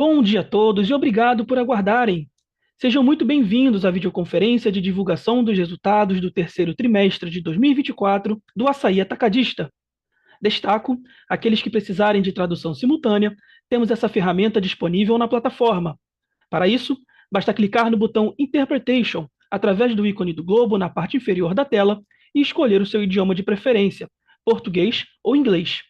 Bom dia a todos e obrigado por aguardarem. Sejam muito bem-vindos à videoconferência de divulgação dos resultados do terceiro trimestre de 2024 do Açaí Atacadista. Destaco aqueles que precisarem de tradução simultânea, temos essa ferramenta disponível na plataforma. Para isso, basta clicar no botão Interpretation através do ícone do globo na parte inferior da tela e escolher o seu idioma de preferência, português ou inglês.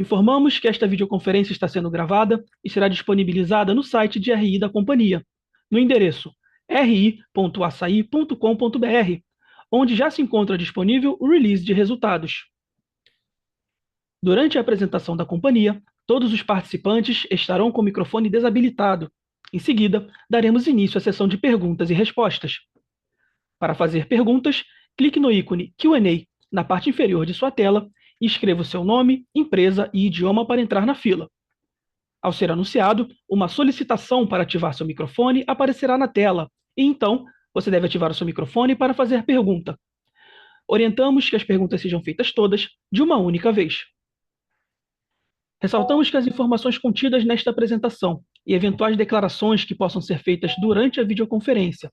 Informamos que esta videoconferência está sendo gravada e será disponibilizada no site de RI da companhia, no endereço ri.açaí.com.br, onde já se encontra disponível o release de resultados. Durante a apresentação da companhia, todos os participantes estarão com o microfone desabilitado. Em seguida, daremos início à sessão de perguntas e respostas. Para fazer perguntas, clique no ícone Q&A na parte inferior de sua tela e escreva o seu nome, empresa e idioma para entrar na fila. Ao ser anunciado, uma solicitação para ativar seu microfone aparecerá na tela, e então você deve ativar o seu microfone para fazer pergunta. Orientamos que as perguntas sejam feitas todas de uma única vez. Ressaltamos que as informações contidas nesta apresentação e eventuais declarações que possam ser feitas durante a videoconferência,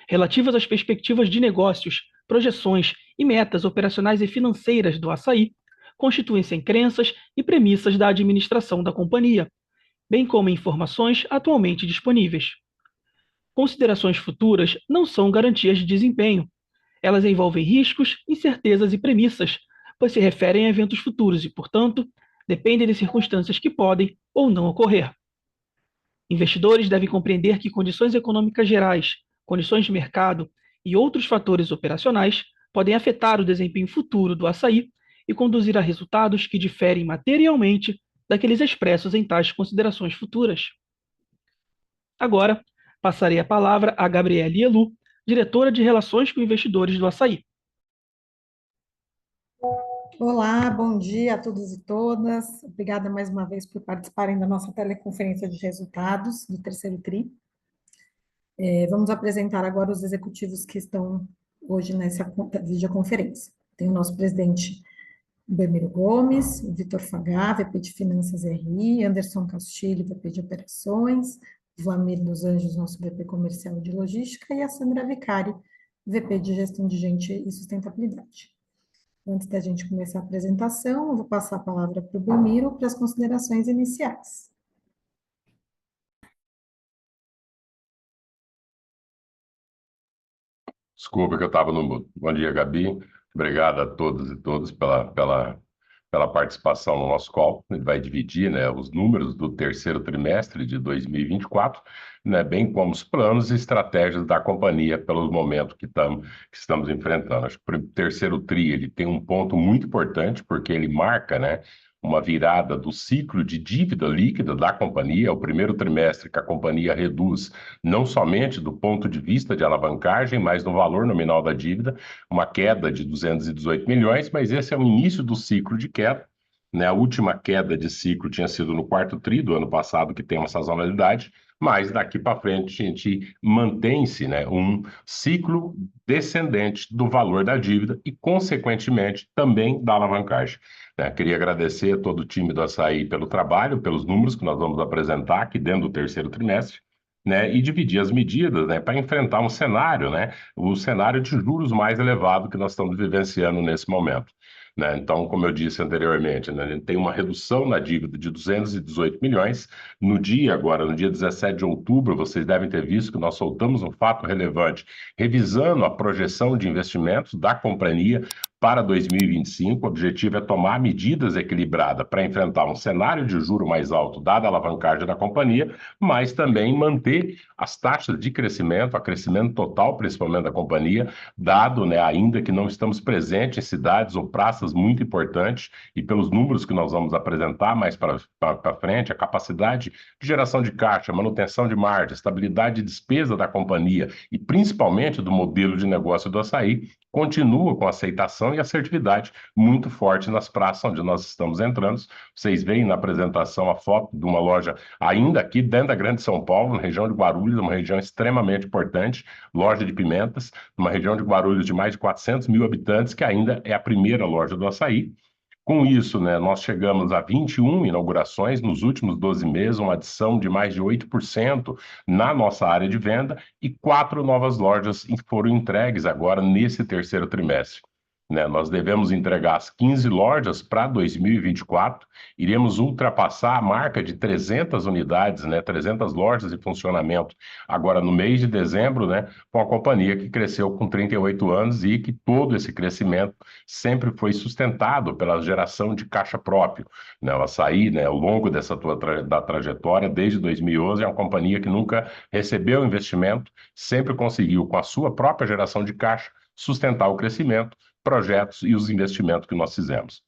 relativas às perspectivas de negócios, projeções e metas operacionais e financeiras do Açaí, constituem-se em crenças e premissas da administração da companhia, bem como informações atualmente disponíveis. Considerações futuras não são garantias de desempenho. Elas envolvem riscos, incertezas e premissas, pois se referem a eventos futuros e, portanto, dependem de circunstâncias que podem ou não ocorrer. Investidores devem compreender que condições econômicas gerais, condições de mercado e outros fatores operacionais podem afetar o desempenho futuro do Açaí e conduzir a resultados que diferem materialmente daqueles expressos em tais considerações futuras. Agora, passarei a palavra a Gabriele Elu, diretora de Relações com Investidores do Açaí. Olá, bom dia a todos e todas. Obrigada mais uma vez por participarem da nossa teleconferência de resultados do terceiro TRI. Vamos apresentar agora os executivos que estão hoje nessa videoconferência. Tem o nosso presidente Belmiro Gomes, o Vitor Fagá, VP de Finanças RI, Anderson Castilho, VP de Operações, Vlamir dos Anjos, nosso VP Comercial de Logística, e a Sandra Vicari, VP de Gestão de Gente e Sustentabilidade. Antes da gente começar a apresentação, eu vou passar a palavra para o Belmiro para as considerações iniciais. Desculpa que eu estava no mudo. Bom dia, Gabi. Obrigado a todos e todas pela participação no nosso call. Ele vai dividir, né, os números do terceiro trimestre de 2024, né, bem como os planos e estratégias da companhia pelo momento que estamos enfrentando. Acho que o terceiro TRI ele tem um ponto muito importante, porque ele marca, né, uma virada do ciclo de dívida líquida da companhia. É o primeiro trimestre que a companhia reduz não somente do ponto de vista de alavancagem, mas no valor nominal da dívida, uma queda de 218 milhões, mas esse é o início do ciclo de queda, né? A última queda de ciclo tinha sido no quarto TRI do ano passado, que tem uma sazonalidade, mas daqui para frente a gente mantém-se, né, um ciclo descendente do valor da dívida e, consequentemente, também da alavancagem. Queria agradecer a todo o time do Açaí pelo trabalho, pelos números que nós vamos apresentar aqui dentro do terceiro trimestre, né, e dividir as medidas, né, para enfrentar um cenário, né, o cenário de juros mais elevado que nós estamos vivenciando nesse momento. Né? Então, como eu disse anteriormente, né, a gente tem uma redução na dívida de 218 milhões. No dia 17 de outubro, vocês devem ter visto que nós soltamos um fato relevante, revisando a projeção de investimentos da companhia para 2025. O objetivo é tomar medidas equilibradas para enfrentar um cenário de juro mais alto, dada a alavancagem da companhia, mas também manter as taxas de crescimento, a crescimento total, principalmente da companhia, dado, né, ainda que não estamos presentes em cidades ou praças muito importantes, e pelos números que nós vamos apresentar mais para frente, a capacidade de geração de caixa, manutenção de margem, estabilidade de despesa da companhia e principalmente do modelo de negócio do Açaí, continua com aceitação e assertividade muito forte nas praças onde nós estamos entrando. Vocês veem na apresentação a foto de uma loja ainda aqui dentro da Grande São Paulo, na região de Guarulhos, uma região extremamente importante, loja de pimentas, uma região de Guarulhos de mais de 400 mil habitantes, que ainda é a primeira loja do Açaí. Com isso, né, nós chegamos a 21 inaugurações nos últimos 12 meses, uma adição de mais de 8% na nossa área de venda e 4 novas lojas foram entregues agora nesse terceiro trimestre. Né, nós devemos entregar as 15 lojas para 2024, iremos ultrapassar a marca de 300 unidades, né, 300 lojas em funcionamento agora no mês de dezembro, né, com a companhia que cresceu com 38 anos e que todo esse crescimento sempre foi sustentado pela geração de caixa próprio. Né, o Assaí, né, ao longo da trajetória, desde 2011, é uma companhia que nunca recebeu investimento, sempre conseguiu, com a sua própria geração de caixa, sustentar o crescimento, projetos e os investimentos que nós fizemos.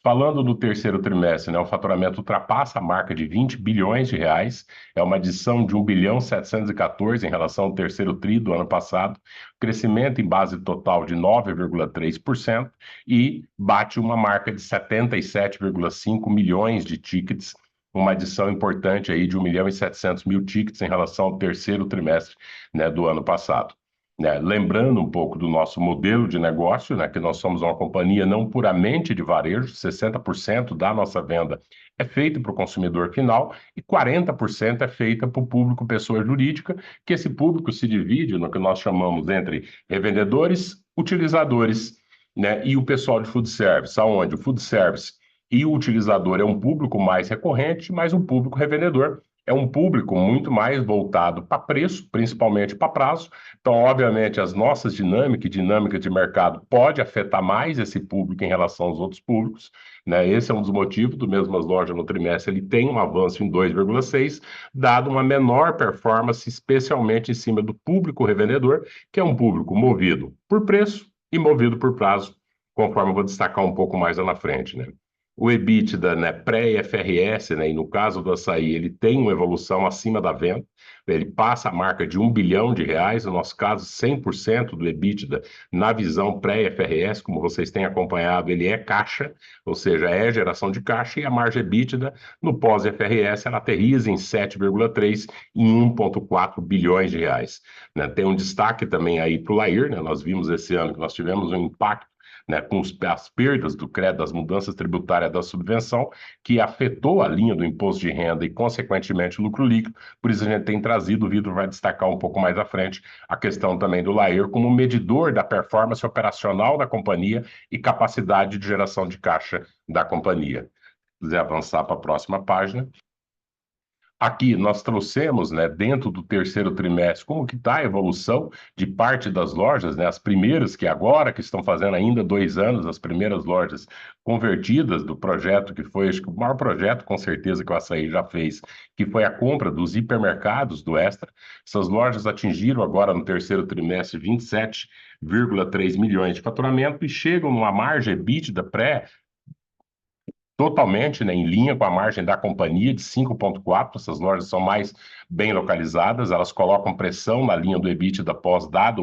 Falando do terceiro trimestre, né, o faturamento ultrapassa a marca de 20 bilhões de reais, é uma adição de 1 bilhão 714 em relação ao terceiro tri do ano passado, crescimento em base total de 9,3% e bate uma marca de 77,5 milhões de tickets, uma adição importante aí de 1 milhão e 700 mil tickets em relação ao terceiro trimestre, né, do ano passado. Né, lembrando um pouco do nosso modelo de negócio, né, que nós somos uma companhia não puramente de varejo, 60% da nossa venda é feita para o consumidor final e 40% é feita para o público pessoa jurídica, que esse público se divide no que nós chamamos entre revendedores, utilizadores, né, e o pessoal de food service, aonde o food service e o utilizador é um público mais recorrente, mas o público revendedor é um público muito mais voltado para preço, principalmente para prazo. Então, obviamente, as nossas dinâmicas de mercado pode afetar mais esse público em relação aos outros públicos, né? Esse é um dos motivos do mesmo as lojas no trimestre, ele tem um avanço em 2,6, dado uma menor performance, especialmente em cima do público revendedor, que é um público movido por preço e movido por prazo, conforme eu vou destacar um pouco mais lá na frente, né? O EBITDA, né, pré-IFRS, né, e no caso do Assaí, ele tem uma evolução acima da venda, ele passa a marca de 1 bilhão de reais, no nosso caso, 100% do EBITDA, na visão pré-IFRS, como vocês têm acompanhado, ele é caixa, ou seja, é geração de caixa, e a margem EBITDA, no pós-IFRS, ela aterriza em 7,3 em 1,4 bilhões de reais. Né? Tem um destaque também aí para o Lair, né? Nós vimos esse ano que nós tivemos um impacto, né, com as perdas do crédito, das mudanças tributárias da subvenção, que afetou a linha do imposto de renda e, consequentemente, o lucro líquido. Por isso, a gente tem trazido, o Vitor vai destacar um pouco mais à frente, a questão também do Lair como medidor da performance operacional da companhia e capacidade de geração de caixa da companhia. Se quiser avançar para a próxima página. Aqui nós trouxemos, né, dentro do terceiro trimestre, como que está a evolução de parte das lojas, né, as primeiras que agora, que estão fazendo ainda 2 anos, as primeiras lojas convertidas do projeto, que foi, acho que o maior projeto, com certeza, que o Assaí já fez, que foi a compra dos hipermercados do Extra. Essas lojas atingiram agora no terceiro trimestre 27,3 milhões de faturamento e chegam numa margem EBITDA pré totalmente, né, em linha com a margem da companhia de 5,4. Essas lojas são mais bem localizadas, elas colocam pressão na linha do EBITDA após dado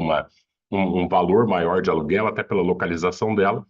um valor maior de aluguel, até pela localização dela,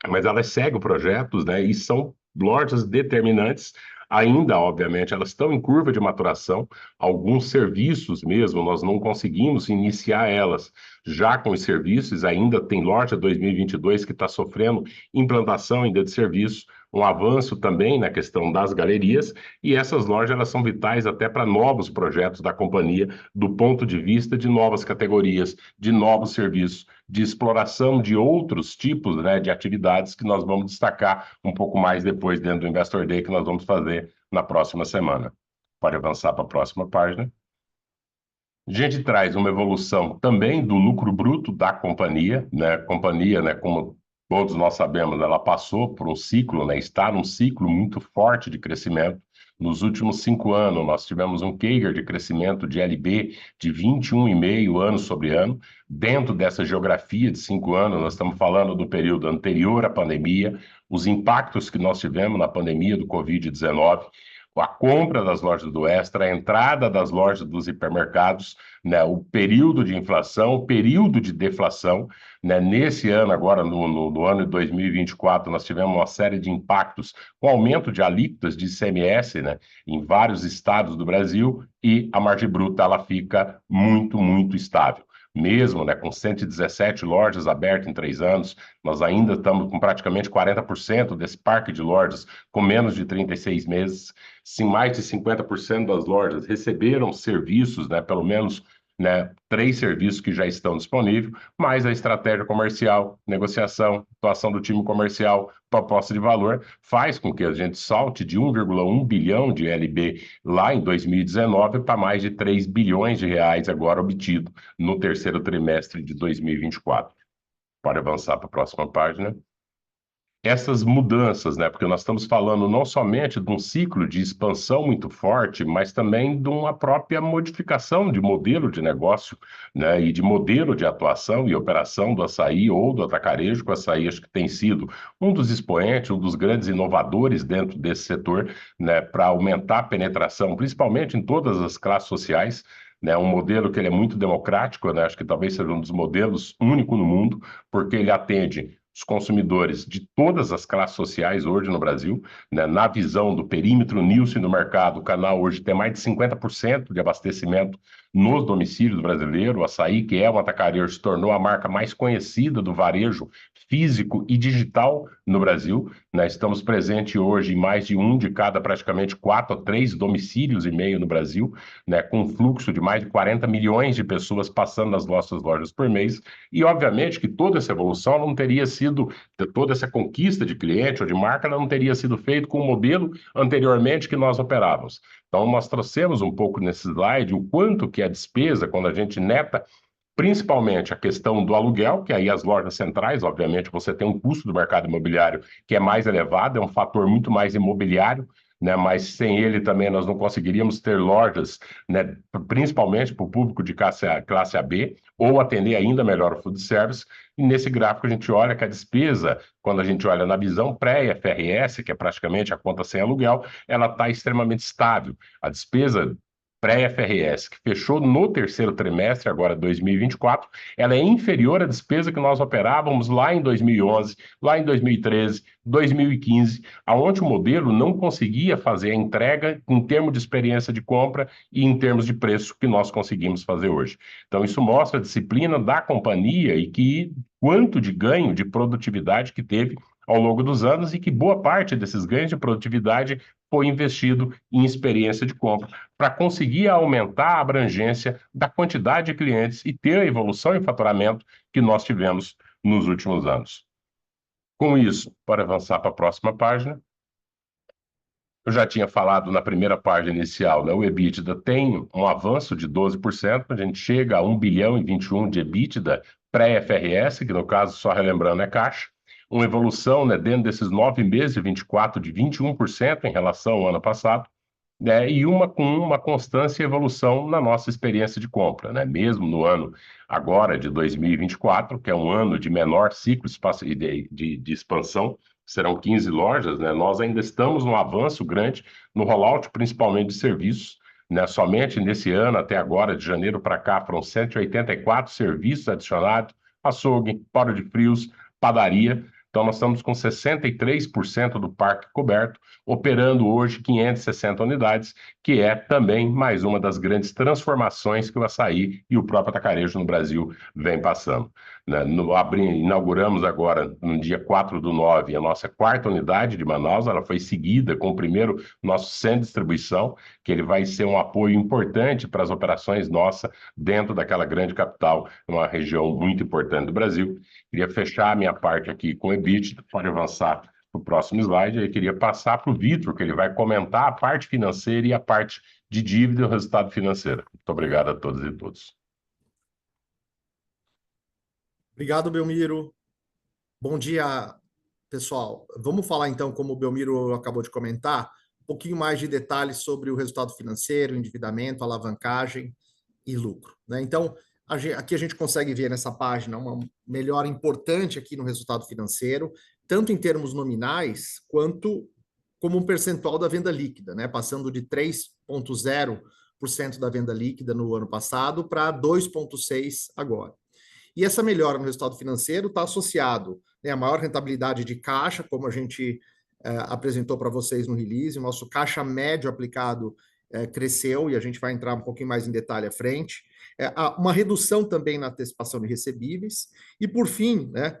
mas elas seguem projetos, né, e são lojas determinantes. Ainda, obviamente, elas estão em curva de maturação, alguns serviços mesmo, nós não conseguimos iniciar elas. Já com os serviços, ainda tem loja 2022 que está sofrendo implantação ainda de serviço, um avanço também na questão das galerias, e essas lojas elas são vitais até para novos projetos da companhia, do ponto de vista de novas categorias, de novos serviços, de exploração de outros tipos, né, de atividades que nós vamos destacar um pouco mais depois dentro do Investor Day, que nós vamos fazer na próxima semana. Pode avançar para a próxima página. A gente traz uma evolução também do lucro bruto da companhia, né? Companhia, né, como todos nós sabemos, ela passou por um ciclo, né, está num ciclo muito forte de crescimento. Nos últimos 5 anos, nós tivemos um CAGR de crescimento de LB de 21,5 ano sobre ano. Dentro dessa geografia de 5 anos, nós estamos falando do período anterior à pandemia, os impactos que nós tivemos na pandemia do Covid-19, a compra das lojas do Extra, a entrada das lojas dos hipermercados, né, o período de inflação, o período de deflação, né, nesse ano agora, no ano de 2024, nós tivemos uma série de impactos com aumento de alíquotas de ICMS, né, em vários estados do Brasil, e a margem bruta ela fica muito, muito estável. mesmo, né, com 117 lojas abertas em 3 anos, nós ainda estamos com praticamente 40% desse parque de lojas com menos de 36 meses. Sim, mais de 50% das lojas receberam serviços, né, pelo menos, né, 3 serviços que já estão disponíveis, mais a estratégia comercial, negociação, atuação do time comercial, proposta de valor, faz com que a gente salte de 1,1 bilhão de LB lá em 2019 para mais de 3 bilhões de reais agora obtido no terceiro trimestre de 2024. Pode avançar para a próxima página. Essas mudanças, né? Porque nós estamos falando não somente de um ciclo de expansão muito forte, mas também de uma própria modificação de modelo de negócio, né? E de modelo de atuação e operação do açaí ou do atacarejo com açaí, acho que tem sido um dos expoentes, um dos grandes inovadores dentro desse setor, né? Para aumentar a penetração, principalmente em todas as classes sociais. Né, um modelo que ele é muito democrático, né, acho que talvez seja um dos modelos único no mundo, porque ele atende os consumidores de todas as classes sociais hoje no Brasil, né, na visão do perímetro Nielsen do mercado, o canal hoje tem mais de 50% de abastecimento nos domicílios brasileiros. O açaí, que é um atacarejo, se tornou a marca mais conhecida do varejo físico e digital no Brasil. Né, estamos presentes hoje em mais de um de cada praticamente 4 a 3 domicílios e meio no Brasil, né, com um fluxo de mais de 40 milhões de pessoas passando nas nossas lojas por mês. E, obviamente, que toda essa evolução não teria sido, toda essa conquista de cliente ou de marca não teria sido feito com o modelo anteriormente que nós operávamos. Então, nós trouxemos um pouco nesse slide o quanto que a despesa, quando a gente neta, principalmente a questão do aluguel, que aí as lojas centrais, obviamente, você tem um custo do mercado imobiliário que é mais elevado, é um fator muito mais imobiliário, né, mas sem ele também nós não conseguiríamos ter lojas, né, principalmente para o público de classe AB, ou atender ainda melhor o food service. E nesse gráfico a gente olha que a despesa, quando a gente olha na visão pré-FRS, que é praticamente a conta sem aluguel, ela está extremamente estável. A despesa pré-FRS, que fechou no terceiro trimestre, agora 2024, ela é inferior à despesa que nós operávamos lá em 2011, lá em 2013, 2015, aonde o modelo não conseguia fazer a entrega em termos de experiência de compra e em termos de preço que nós conseguimos fazer hoje. Então, isso mostra a disciplina da companhia e que quanto de ganho de produtividade que teve ao longo dos anos e que boa parte desses ganhos de produtividade foi investido em experiência de compra para conseguir aumentar a abrangência da quantidade de clientes e ter a evolução em faturamento que nós tivemos nos últimos anos. Com isso, para avançar para a próxima página, eu já tinha falado na primeira página inicial, né? O EBITDA tem um avanço de 12%, a gente chega a 1 bilhão e 21 de EBITDA pré-FRS, que no caso, só relembrando, é caixa, uma evolução, né, dentro desses 9 meses de 24 de 21% em relação ao ano passado, né, e com uma constância e evolução na nossa experiência de compra, né? Mesmo no ano agora de 2024, que é um ano de menor ciclo de expansão, serão 15 lojas, né? Nós ainda estamos num avanço grande no rollout, principalmente de serviços, né? Somente nesse ano, até agora, de janeiro para cá, foram 184 serviços adicionados, açougue, paro de frios, padaria. Então, nós estamos com 63% do parque coberto, operando hoje 560 unidades, que é também mais uma das grandes transformações que o açaí e o próprio atacarejo no Brasil vem passando. Né? Inauguramos agora, no dia 4/9, a nossa quarta unidade de Manaus. Ela foi seguida com o primeiro nosso centro de distribuição, que ele vai ser um apoio importante para as operações nossas dentro daquela grande capital, uma região muito importante do Brasil. Queria fechar a minha parte aqui com o EBITDA, pode avançar para o próximo slide. Eu queria passar para o Vitor, que ele vai comentar a parte financeira e a parte de dívida e o resultado financeiro. Muito obrigado a todas e todos. Obrigado, Belmiro. Bom dia, pessoal. Vamos falar então, como o Belmiro acabou de comentar, um pouquinho mais de detalhes sobre o resultado financeiro, endividamento, alavancagem e lucro, né? Então, aqui a gente consegue ver nessa página uma melhora importante aqui no resultado financeiro, tanto em termos nominais, quanto como um percentual da venda líquida, né? Passando de 3,0% da venda líquida no ano passado para 2,6% agora. E essa melhora no resultado financeiro está associado, né, a maior rentabilidade de caixa, como a gente apresentou para vocês no release. O nosso caixa médio aplicado cresceu, e a gente vai entrar um pouquinho mais em detalhe à frente. Há uma redução também na antecipação de recebíveis. E, por fim, né,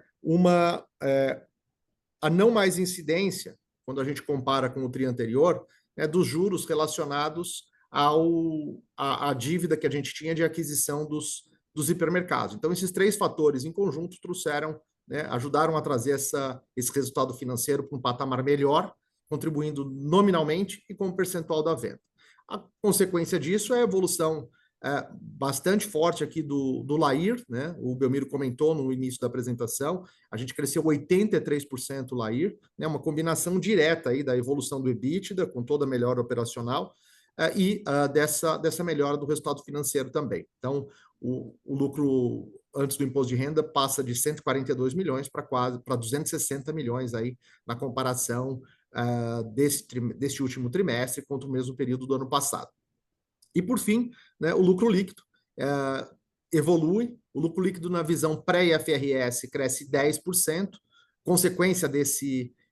a não mais incidência, quando a gente compara com o TRI anterior, dos juros relacionados à dívida que a gente tinha de aquisição dos hipermercados. Então, esses três fatores em conjunto trouxeram, né, ajudaram a trazer esse resultado financeiro para um patamar melhor, contribuindo nominalmente e como percentual da venda. A consequência disso é a evolução bastante forte aqui do LAIR, né? O Belmiro comentou no início da apresentação, a gente cresceu 83% o LAIR, né? Uma combinação direta aí da evolução do EBITDA, com toda a melhora operacional, dessa melhora do resultado financeiro também. Então, o lucro antes do imposto de renda passa de 142 milhões para 260 milhões aí na comparação deste último trimestre contra o mesmo período do ano passado. E, por fim, né, o lucro líquido evolui. O lucro líquido na visão pré-IFRS cresce 10%, consequência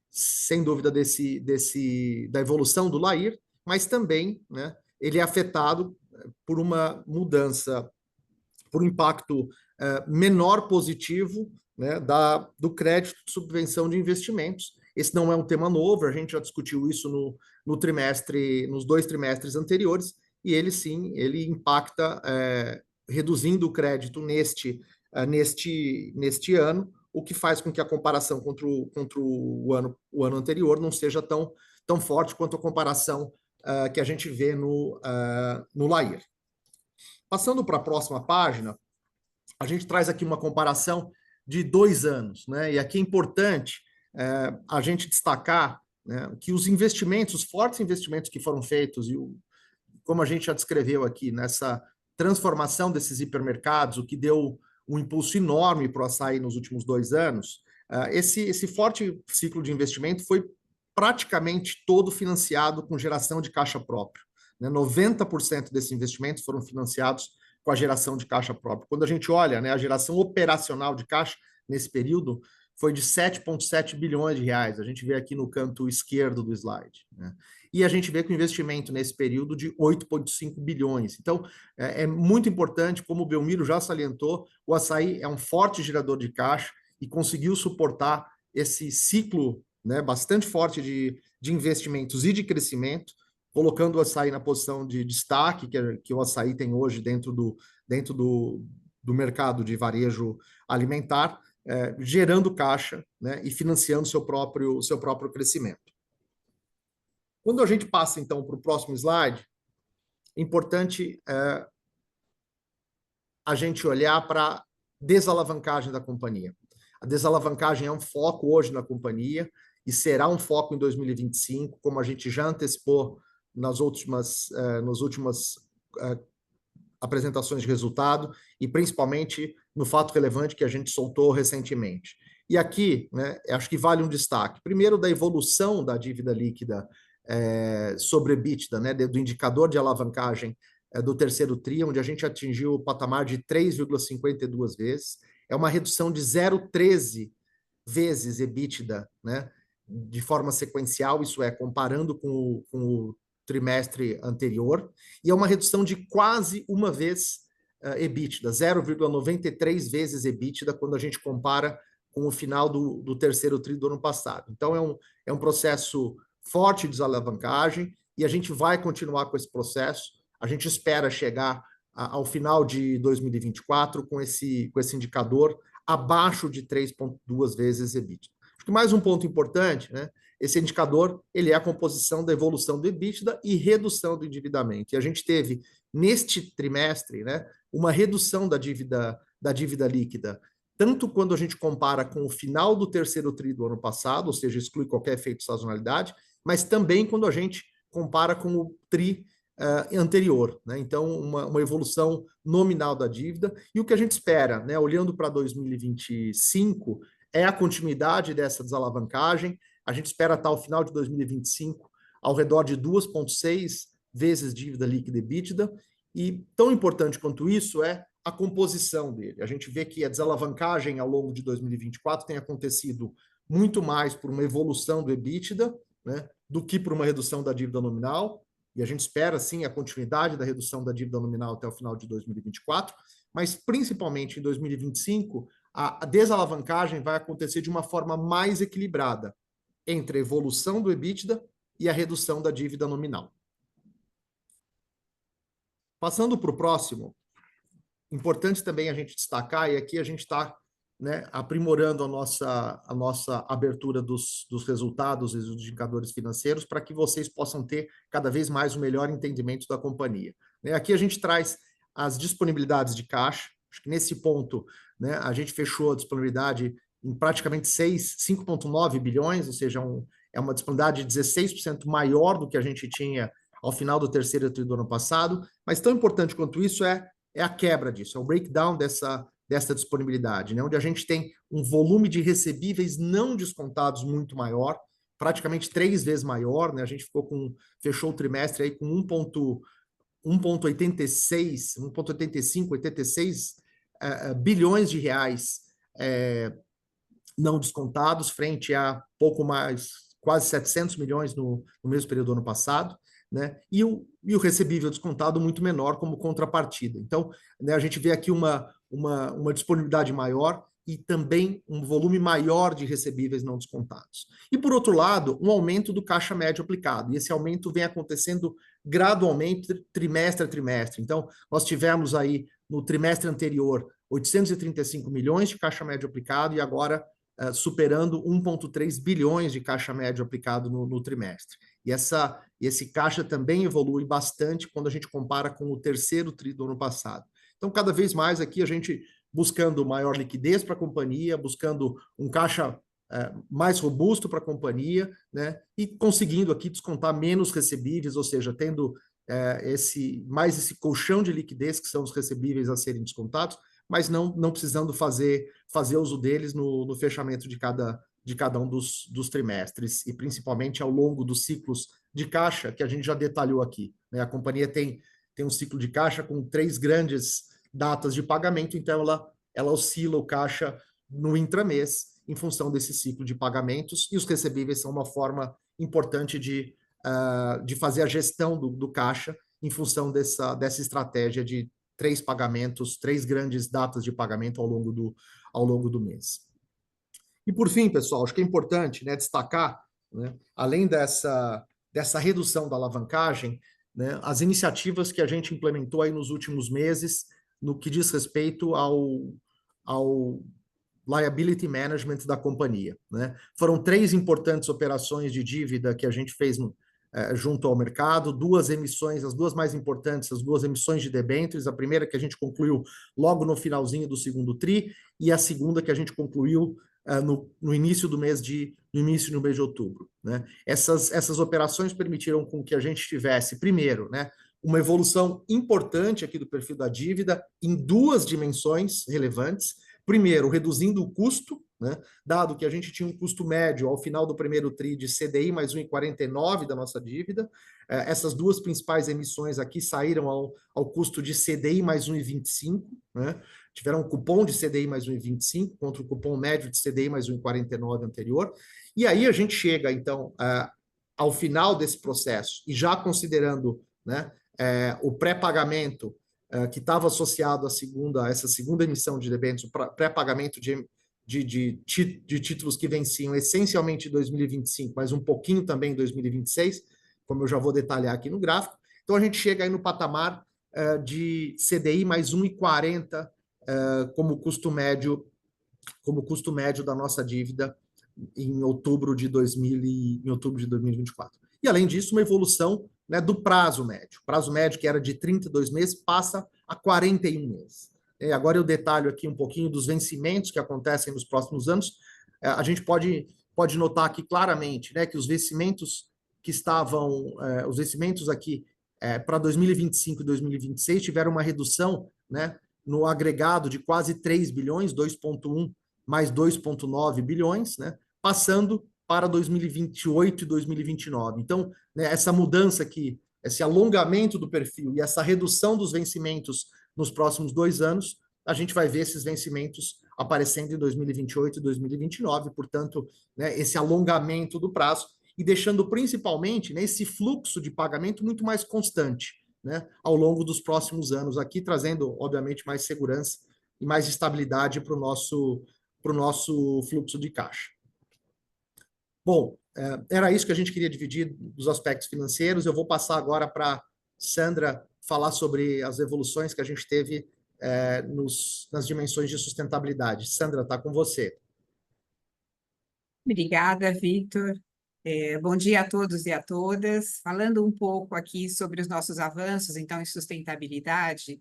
sem dúvida, da evolução do LAIR, mas também, né, ele é afetado por uma mudança, por um impacto menor positivo, né, do crédito de subvenção de investimentos. Esse não é um tema novo, a gente já discutiu isso nos 2 trimestres anteriores, e ele sim, ele impacta reduzindo o crédito neste ano, o que faz com que a comparação contra o ano anterior não seja tão forte quanto a comparação que a gente vê no LAIR. Passando para a próxima página, a gente traz aqui uma comparação de 2 anos, né? E aqui é importante a gente destacar, né, que os fortes investimentos que foram feitos, como a gente já descreveu aqui, nessa transformação desses hipermercados, o que deu um impulso enorme para o açaí nos últimos 2 anos, esse forte ciclo de investimento foi praticamente todo financiado com geração de caixa próprio, né? 90% desses investimentos foram financiados com a geração de caixa própria. Quando a gente olha, né, a geração operacional de caixa nesse período foi de 7,7 bilhões de reais. A gente vê aqui no canto esquerdo do slide, né? E a gente vê que o investimento nesse período de 8,5 bilhões. Então, é muito importante, como o Belmiro já salientou, o açaí é um forte gerador de caixa e conseguiu suportar esse ciclo, né, bastante forte de investimentos e de crescimento, colocando o açaí na posição de destaque que o açaí tem hoje dentro do mercado de varejo alimentar, gerando caixa, né, e financiando seu próprio crescimento. Quando a gente passa, então, para o próximo slide, é importante a gente olhar para a desalavancagem da companhia. A desalavancagem é um foco hoje na companhia e será um foco em 2025, como a gente já antecipou nas últimas apresentações de resultado e principalmente no fato relevante que a gente soltou recentemente. E aqui, né, acho que vale um destaque. Primeiro, da evolução da dívida líquida sobre EBITDA, né, do indicador de alavancagem do terceiro TRI, onde a gente atingiu o patamar de 3,52 vezes. É uma redução de 0,13 vezes EBITDA, né, de forma sequencial, isso é, comparando com o trimestre anterior, e é uma redução de quase uma vez EBITDA, 0,93 vezes EBITDA, quando a gente compara com o final do terceiro TRI do ano passado. Então, é um processo forte de desalavancagem, e a gente vai continuar com esse processo. A gente espera chegar ao final de 2024 com esse indicador abaixo de 3,2 vezes EBITDA. Acho que mais um ponto importante, né? Esse indicador, ele é a composição da evolução do EBITDA e redução do endividamento. E a gente teve, neste trimestre, né, uma redução da dívida líquida, tanto quando a gente compara com o final do terceiro TRI do ano passado, ou seja, exclui qualquer efeito de sazonalidade, mas também quando a gente compara com o TRI anterior, né? Então, uma evolução nominal da dívida. E o que a gente espera, né, olhando para 2025, é a continuidade dessa desalavancagem. A gente espera estar ao final de 2025 ao redor de 2,6 vezes dívida líquida e EBITDA, e tão importante quanto isso é a composição dele. A gente vê que a desalavancagem ao longo de 2024 tem acontecido muito mais por uma evolução do EBITDA, né, do que por uma redução da dívida nominal. e a gente espera, sim, a continuidade da redução da dívida nominal até o final de 2024, mas principalmente em 2025, a desalavancagem vai acontecer de uma forma mais equilibrada entre a evolução do EBITDA e a redução da dívida nominal. Passando para o próximo, importante também a gente destacar, e aqui a gente está, né, aprimorando a nossa abertura dos resultados e dos indicadores financeiros para que vocês possam ter cada vez mais um melhor entendimento da companhia. Aqui a gente traz as disponibilidades de caixa. Acho que nesse ponto, né, a gente fechou a disponibilidade em praticamente 5,9 bilhões, ou seja, é uma disponibilidade de 16% maior do que a gente tinha ao final do terceiro trimestre do ano passado, mas tão importante quanto isso é a quebra disso, é o breakdown dessa disponibilidade, né, onde a gente tem um volume de recebíveis não descontados muito maior, praticamente 3 vezes maior, né, a gente fechou o trimestre aí com 1,86 bilhões de reais não descontados, frente a pouco mais, quase 700 milhões no mesmo período do ano passado, né? E o recebível descontado muito menor como contrapartida. Então, né, a gente vê aqui uma disponibilidade maior e também um volume maior de recebíveis não descontados. E, por outro lado, um aumento do caixa médio aplicado. E esse aumento vem acontecendo gradualmente, trimestre a trimestre. Então, nós tivemos aí, no trimestre anterior, 835 milhões de caixa médio aplicado e agora superando 1,3 bilhões de caixa médio aplicado no trimestre. E esse caixa também evolui bastante quando a gente compara com o terceiro tri do ano passado. Então, cada vez mais aqui a gente buscando maior liquidez para a companhia, buscando um caixa mais robusto para a companhia, né? E conseguindo aqui descontar menos recebíveis, ou seja, tendo esse colchão de liquidez que são os recebíveis a serem descontados, mas não precisando fazer uso deles no fechamento de cada um dos trimestres, e principalmente ao longo dos ciclos de caixa que a gente já detalhou aqui, né? A companhia tem um ciclo de caixa com 3 grandes datas de pagamento, então ela oscila o caixa no intramês em função desse ciclo de pagamentos, e os recebíveis são uma forma importante de fazer a gestão do caixa em função dessa estratégia de 3 pagamentos, 3 grandes datas de pagamento ao longo do mês. E por fim, pessoal, acho que é importante, né, destacar, né, além dessa redução da alavancagem, né, as iniciativas que a gente implementou aí nos últimos meses no que diz respeito ao liability management da companhia, né? Foram 3 importantes operações de dívida que a gente fez junto ao mercado, 2 emissões, as 2 mais importantes, as 2 emissões de debêntures, a primeira que a gente concluiu logo no finalzinho do segundo tri, e a segunda que a gente concluiu no início do mês de outubro, né? Essas operações permitiram com que a gente tivesse, primeiro, né, uma evolução importante aqui do perfil da dívida em 2 dimensões relevantes. Primeiro, reduzindo o custo, né, dado que a gente tinha um custo médio ao final do primeiro tri de CDI mais 1,49 da nossa dívida. Essas 2 principais emissões aqui saíram ao custo de CDI mais 1,25, né? Tiveram um cupom de CDI mais 1,25 contra o cupom médio de CDI mais 1,49 anterior. E aí a gente chega, então, ao final desse processo, e já considerando, né, o pré-pagamento que estava associado a essa segunda emissão de debêntures, o pré-pagamento de títulos que venciam essencialmente em 2025, mas um pouquinho também em 2026, como eu já vou detalhar aqui no gráfico. Então, a gente chega aí no patamar de CDI mais 1,40 como custo médio da nossa dívida em outubro de 2024. E, além disso, uma evolução, né, do prazo médio. O prazo médio, que era de 32 meses, passa a 41 meses. E agora eu detalho aqui um pouquinho dos vencimentos que acontecem nos próximos anos. A gente pode notar aqui claramente, né, que os vencimentos os vencimentos aqui para 2025 e 2026 tiveram uma redução, né, no agregado de quase 3 bilhões, 2,1 mais 2,9 bilhões, né, passando para 2028 e 2029. Então, né, essa mudança aqui, esse alongamento do perfil e essa redução dos vencimentos nos próximos 2 anos, a gente vai ver esses vencimentos aparecendo em 2028 e 2029, portanto, né, esse alongamento do prazo. e deixando principalmente, né, esse fluxo de pagamento muito mais constante, né, ao longo dos próximos anos aqui, trazendo, obviamente, mais segurança e mais estabilidade para o nosso fluxo de caixa. Bom, era isso que a gente queria dividir dos aspectos financeiros. Eu vou passar agora para Sandra falar sobre as evoluções que a gente teve nas dimensões de sustentabilidade. Sandra, está com você. Obrigada, Victor. Bom dia a todos e a todas. Falando um pouco aqui sobre os nossos avanços, então, em sustentabilidade,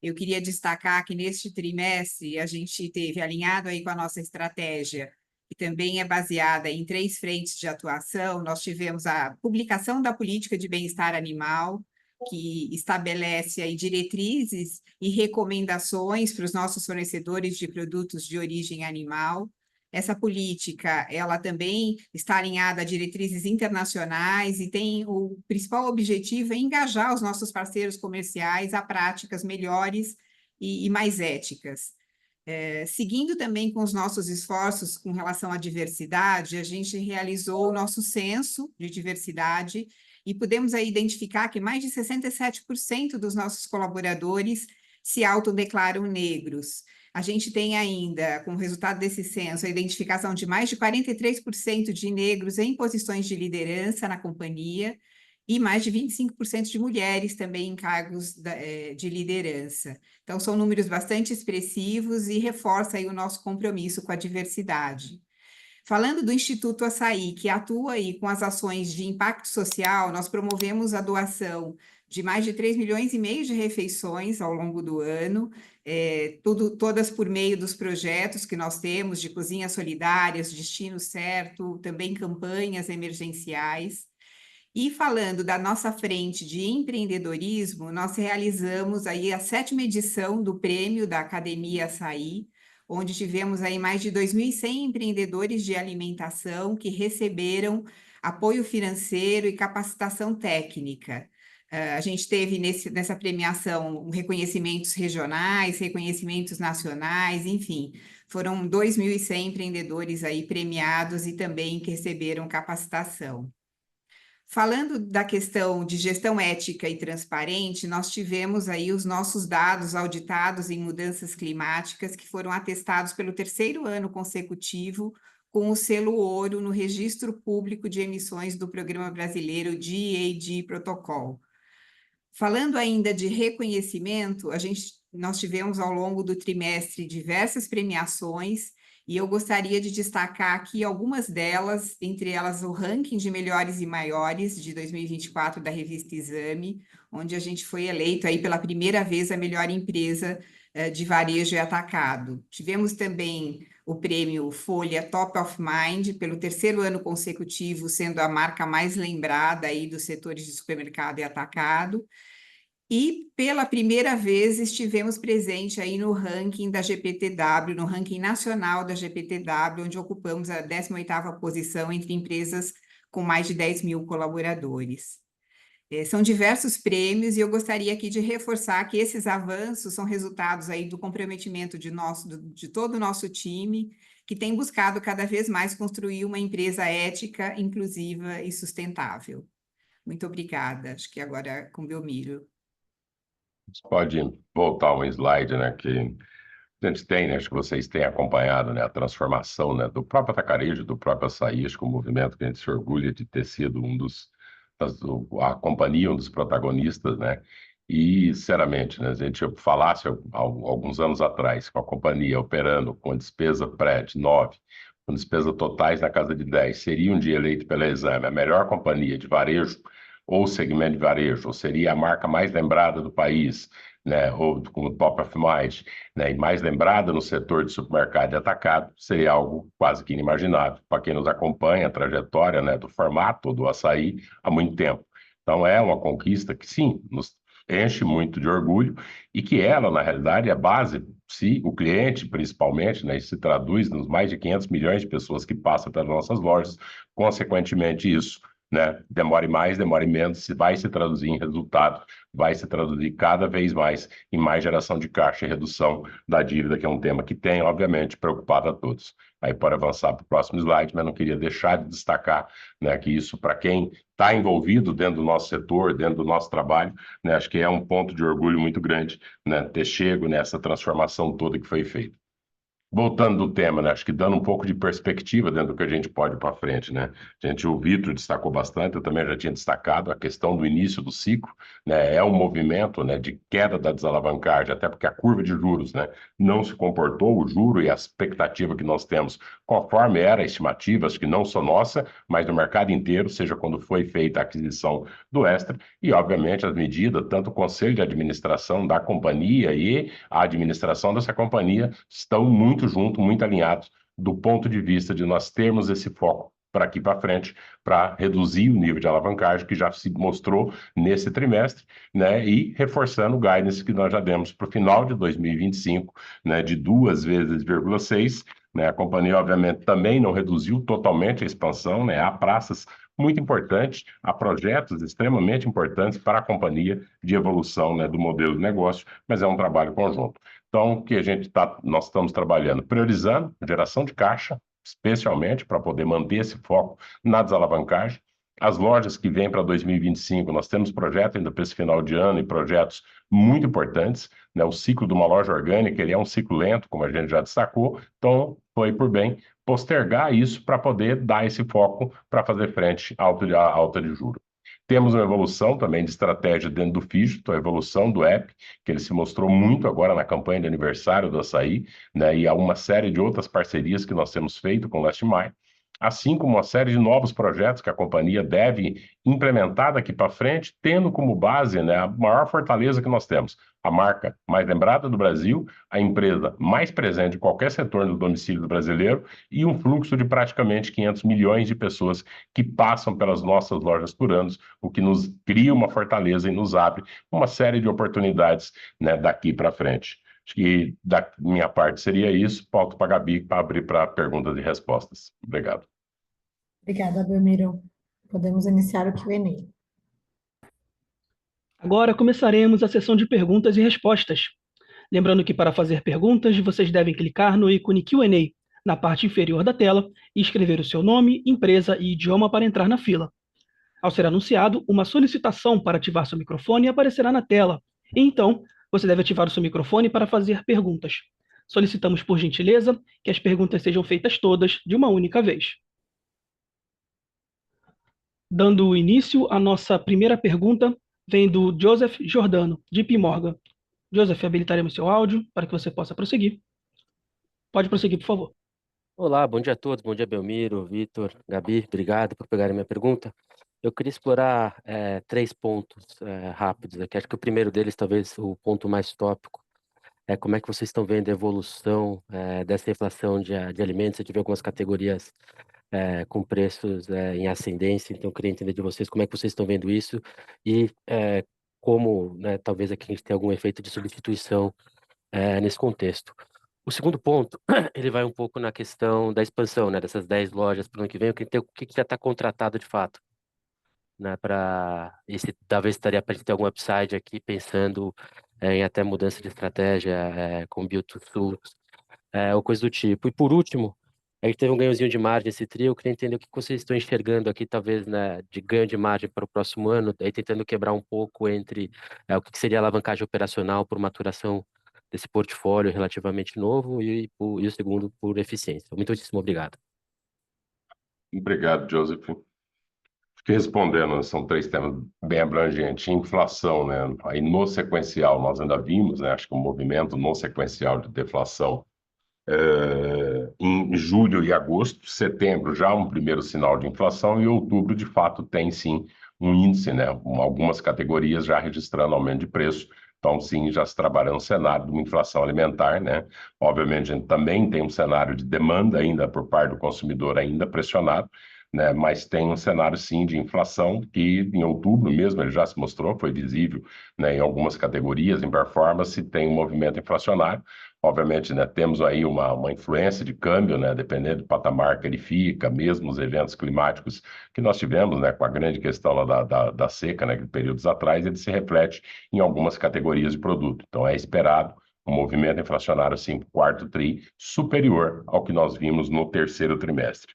eu queria destacar que neste trimestre a gente teve alinhado aí com a nossa estratégia, que também é baseada em 3 frentes de atuação. Nós tivemos a publicação da política de bem-estar animal, que estabelece aí diretrizes e recomendações para os nossos fornecedores de produtos de origem animal. Essa política, ela também está alinhada a diretrizes internacionais e tem o principal objetivo é engajar os nossos parceiros comerciais a práticas melhores e mais éticas. Seguindo também com os nossos esforços com relação à diversidade, a gente realizou o nosso censo de diversidade e pudemos aí identificar que mais de 67% dos nossos colaboradores se autodeclaram negros. A gente tem ainda, como resultado desse censo, a identificação de mais de 43% de negros em posições de liderança na companhia e mais de 25% de mulheres também em cargos de liderança. Então, são números bastante expressivos e reforça aí o nosso compromisso com a diversidade. Falando do Instituto Açaí, que atua aí com as ações de impacto social, nós promovemos a doação de mais de 3,5 milhões de refeições ao longo do ano, todas por meio dos projetos que nós temos de cozinhas solidárias, Destino Certo, também campanhas emergenciais. E falando da nossa frente de empreendedorismo, nós realizamos aí a 7ª edição do Prêmio da Academia Açaí, onde tivemos aí mais de 2.100 empreendedores de alimentação que receberam apoio financeiro e capacitação técnica. A gente teve nessa premiação reconhecimentos regionais, reconhecimentos nacionais, enfim, foram 2.100 empreendedores aí premiados e também que receberam capacitação. Falando da questão de gestão ética e transparente, nós tivemos aí os nossos dados auditados em mudanças climáticas que foram atestados pelo 3º ano consecutivo com o selo ouro no Registro Público de Emissões do Programa Brasileiro GHG Protocol. Falando ainda de reconhecimento, nós tivemos ao longo do trimestre diversas premiações e eu gostaria de destacar aqui algumas delas, entre elas o ranking de melhores e maiores de 2024 da revista Exame, onde a gente foi eleito aí pela primeira vez a melhor empresa de varejo e atacado. Tivemos também o prêmio Folha Top of Mind, pelo 3º ano consecutivo, sendo a marca mais lembrada aí dos setores de supermercado e atacado. E pela primeira vez estivemos presentes aí no ranking da GPTW, no ranking nacional da GPTW, onde ocupamos a 18ª posição entre empresas com mais de 10 mil colaboradores. São diversos prêmios e eu gostaria aqui de reforçar que esses avanços são resultados aí do comprometimento de todo o nosso time, que tem buscado cada vez mais construir uma empresa ética, inclusiva e sustentável. Muito obrigada. Acho que agora é com o Belmiro. Você pode voltar um slide, né, que a gente tem, né, acho que vocês têm acompanhado, né, a transformação, né, do próprio atacarejo, do próprio açaí, acho que o movimento que a gente se orgulha de ter sido a companhia, um dos protagonistas, né, e, sinceramente, né, a gente falasse alguns anos atrás, com a companhia operando com despesa pré de 9, com despesa totais na casa de 10, seria um dia eleito pela Exame a melhor companhia de varejo ou segmento de varejo, ou seria a marca mais lembrada do país, né, ou como Top of Mind, né, e mais lembrada no setor de supermercado e atacado, seria algo quase que inimaginável para quem nos acompanha a trajetória, né, do formato do açaí há muito tempo. Então é uma conquista que sim, nos enche muito de orgulho e que ela, na realidade, é a base, se o cliente principalmente, né, se traduz nos mais de 500 milhões de pessoas que passam pelas nossas lojas, consequentemente isso, né? Demore mais, demore menos, vai se traduzir em resultado, vai se traduzir cada vez mais em mais geração de caixa e redução da dívida, que é um tema que tem, obviamente, preocupado a todos. Aí pode avançar para o próximo slide, mas não queria deixar de destacar, né, que isso, para quem está envolvido dentro do nosso setor, dentro do nosso trabalho, né, acho que é um ponto de orgulho muito grande, né, ter chego nessa transformação toda que foi feita. Voltando do tema, né? Acho que dando um pouco de perspectiva dentro do que a gente pode ir para frente, né? O Vitor destacou bastante, eu também já tinha destacado a questão do início do ciclo, né? É um movimento, né, de queda da desalavancagem, até porque a curva de juros, né, não se comportou, o juro e a expectativa que nós temos, conforme era a estimativa, acho que não só nossa, mas do mercado inteiro, seja quando foi feita a aquisição do Extra, e obviamente as medidas, tanto o conselho de administração da companhia e a administração dessa companhia estão muito juntos, muito alinhados do ponto de vista de nós termos esse foco para aqui para frente, para reduzir o nível de alavancagem que já se mostrou nesse trimestre, né, e reforçando o guidance que nós já demos para o final de 2025, né, de 2 vezes 0,6, né, a companhia obviamente também não reduziu totalmente a expansão, né, há praças muito importantes, há projetos extremamente importantes para a companhia de evolução, né, do modelo de negócio, mas é um trabalho conjunto. Então, o que nós estamos trabalhando? Priorizando geração de caixa, especialmente para poder manter esse foco na desalavancagem. As lojas que vêm para 2025, nós temos projeto ainda para esse final de ano e projetos muito importantes, né? O ciclo de uma loja orgânica, ele é um ciclo lento, como a gente já destacou, então foi por bem postergar isso para poder dar esse foco para fazer frente à alta de juros. Temos uma evolução também de estratégia dentro do Fígito, a evolução do app, que ele se mostrou muito agora na campanha de aniversário do Açaí, né? E há uma série de outras parcerias que nós temos feito com o Last Mile, assim como uma série de novos projetos que a companhia deve implementar daqui para frente, tendo como base, né, a maior fortaleza que nós temos, a marca mais lembrada do Brasil, a empresa mais presente em qualquer setor do domicílio do brasileiro e um fluxo de praticamente 500 milhões de pessoas que passam pelas nossas lojas por ano, o que nos cria uma fortaleza e nos abre uma série de oportunidades, né, daqui para frente. Acho que da minha parte seria isso. Volto para a Gabi para abrir para perguntas e respostas. Obrigado. Obrigada, Belmiro. Podemos iniciar o Q&A. Agora começaremos a sessão de perguntas e respostas. Lembrando que para fazer perguntas, vocês devem clicar no ícone Q&A na parte inferior da tela e escrever o seu nome, empresa e idioma para entrar na fila. Ao ser anunciado, uma solicitação para ativar seu microfone aparecerá na tela. E então, você deve ativar o seu microfone para fazer perguntas. Solicitamos, por gentileza, que as perguntas sejam feitas todas de uma única vez. Dando início, a nossa primeira pergunta vem do Joseph Giordano, de JP Morgan. Joseph, habilitaremos seu áudio para que você possa prosseguir. Pode prosseguir, por favor. Olá, bom dia a todos, bom dia Belmiro, Vitor, Gabi, obrigado por pegarem minha pergunta. Eu queria explorar 3 pontos rápidos aqui. Acho que o primeiro deles, talvez o ponto mais tópico, é como é que vocês estão vendo a evolução dessa inflação de alimentos. Eu tive algumas categorias com preços em ascendência, então eu queria entender de vocês como é que vocês estão vendo isso e como, né, talvez aqui a gente tenha algum efeito de substituição nesse contexto. O segundo ponto, ele vai um pouco na questão da expansão, né, dessas 10 lojas para o ano que vem, o que já está contratado de fato, né, para esse talvez estaria para a gente ter algum upside aqui, pensando em até mudança de estratégia com Build to Suit, ou coisa do tipo. E por último, a gente teve um ganhozinho de margem esse trio. Eu queria entender o que vocês estão enxergando aqui, talvez, né, de ganho de margem para o próximo ano, aí tentando quebrar um pouco entre o que seria alavancagem operacional por maturação desse portfólio relativamente novo e o segundo por eficiência. Muitíssimo obrigado. Obrigado, Joseph. Respondendo, são 3 temas bem abrangentes. Inflação, né? Aí no sequencial, nós ainda vimos, né, acho que um movimento no sequencial de deflação em julho e agosto. Setembro já um primeiro sinal de inflação e outubro, de fato, tem sim um índice, né? Algumas categorias já registrando aumento de preço. Então, sim, já se trabalha no cenário de uma inflação alimentar, né? Obviamente, a gente também tem um cenário de demanda ainda por parte do consumidor ainda pressionado, né? Mas tem um cenário, sim, de inflação que em outubro mesmo ele já se mostrou, foi visível, né, em algumas categorias, em performance, tem um movimento inflacionário. Obviamente, né, temos aí uma influência de câmbio, né, dependendo do patamar que ele fica, mesmo os eventos climáticos que nós tivemos, né, com a grande questão lá da seca, né, períodos atrás, ele se reflete em algumas categorias de produto. Então, é esperado um movimento inflacionário, sim, para o quarto TRI, superior ao que nós vimos no terceiro trimestre.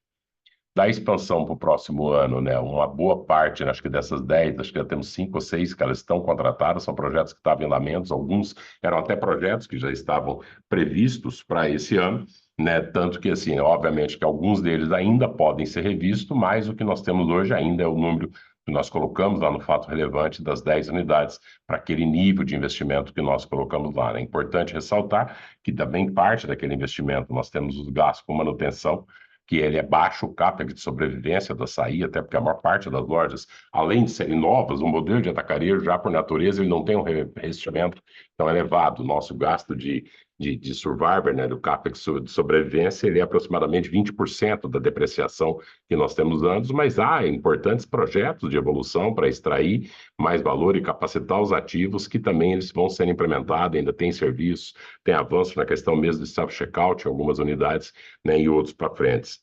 Da expansão para o próximo ano, né, uma boa parte, acho que dessas 10, acho que já temos 5 ou 6 que elas estão contratadas, são projetos que estavam em andamentos, alguns eram até projetos que já estavam previstos para esse ano, né, tanto que, assim, obviamente que alguns deles ainda podem ser revistos, mas o que nós temos hoje ainda é o número que nós colocamos lá no fato relevante das 10 unidades para aquele nível de investimento que nós colocamos lá, né? É importante ressaltar que também parte daquele investimento nós temos os gastos com manutenção, que ele é baixo o CAPEX de sobrevivência do açaí, até porque a maior parte das lojas, além de serem novas, o modelo de atacarejo, já por natureza, ele não tem um revestimento tão elevado. O nosso gasto de survivor, né, do CAPEX de sobrevivência, ele é aproximadamente 20% da depreciação que nós temos anos, mas há importantes projetos de evolução para extrair mais valor e capacitar os ativos que também eles vão ser implementados, ainda tem serviços, tem avanço na questão mesmo de self-checkout em algumas unidades, né, e outros para frente.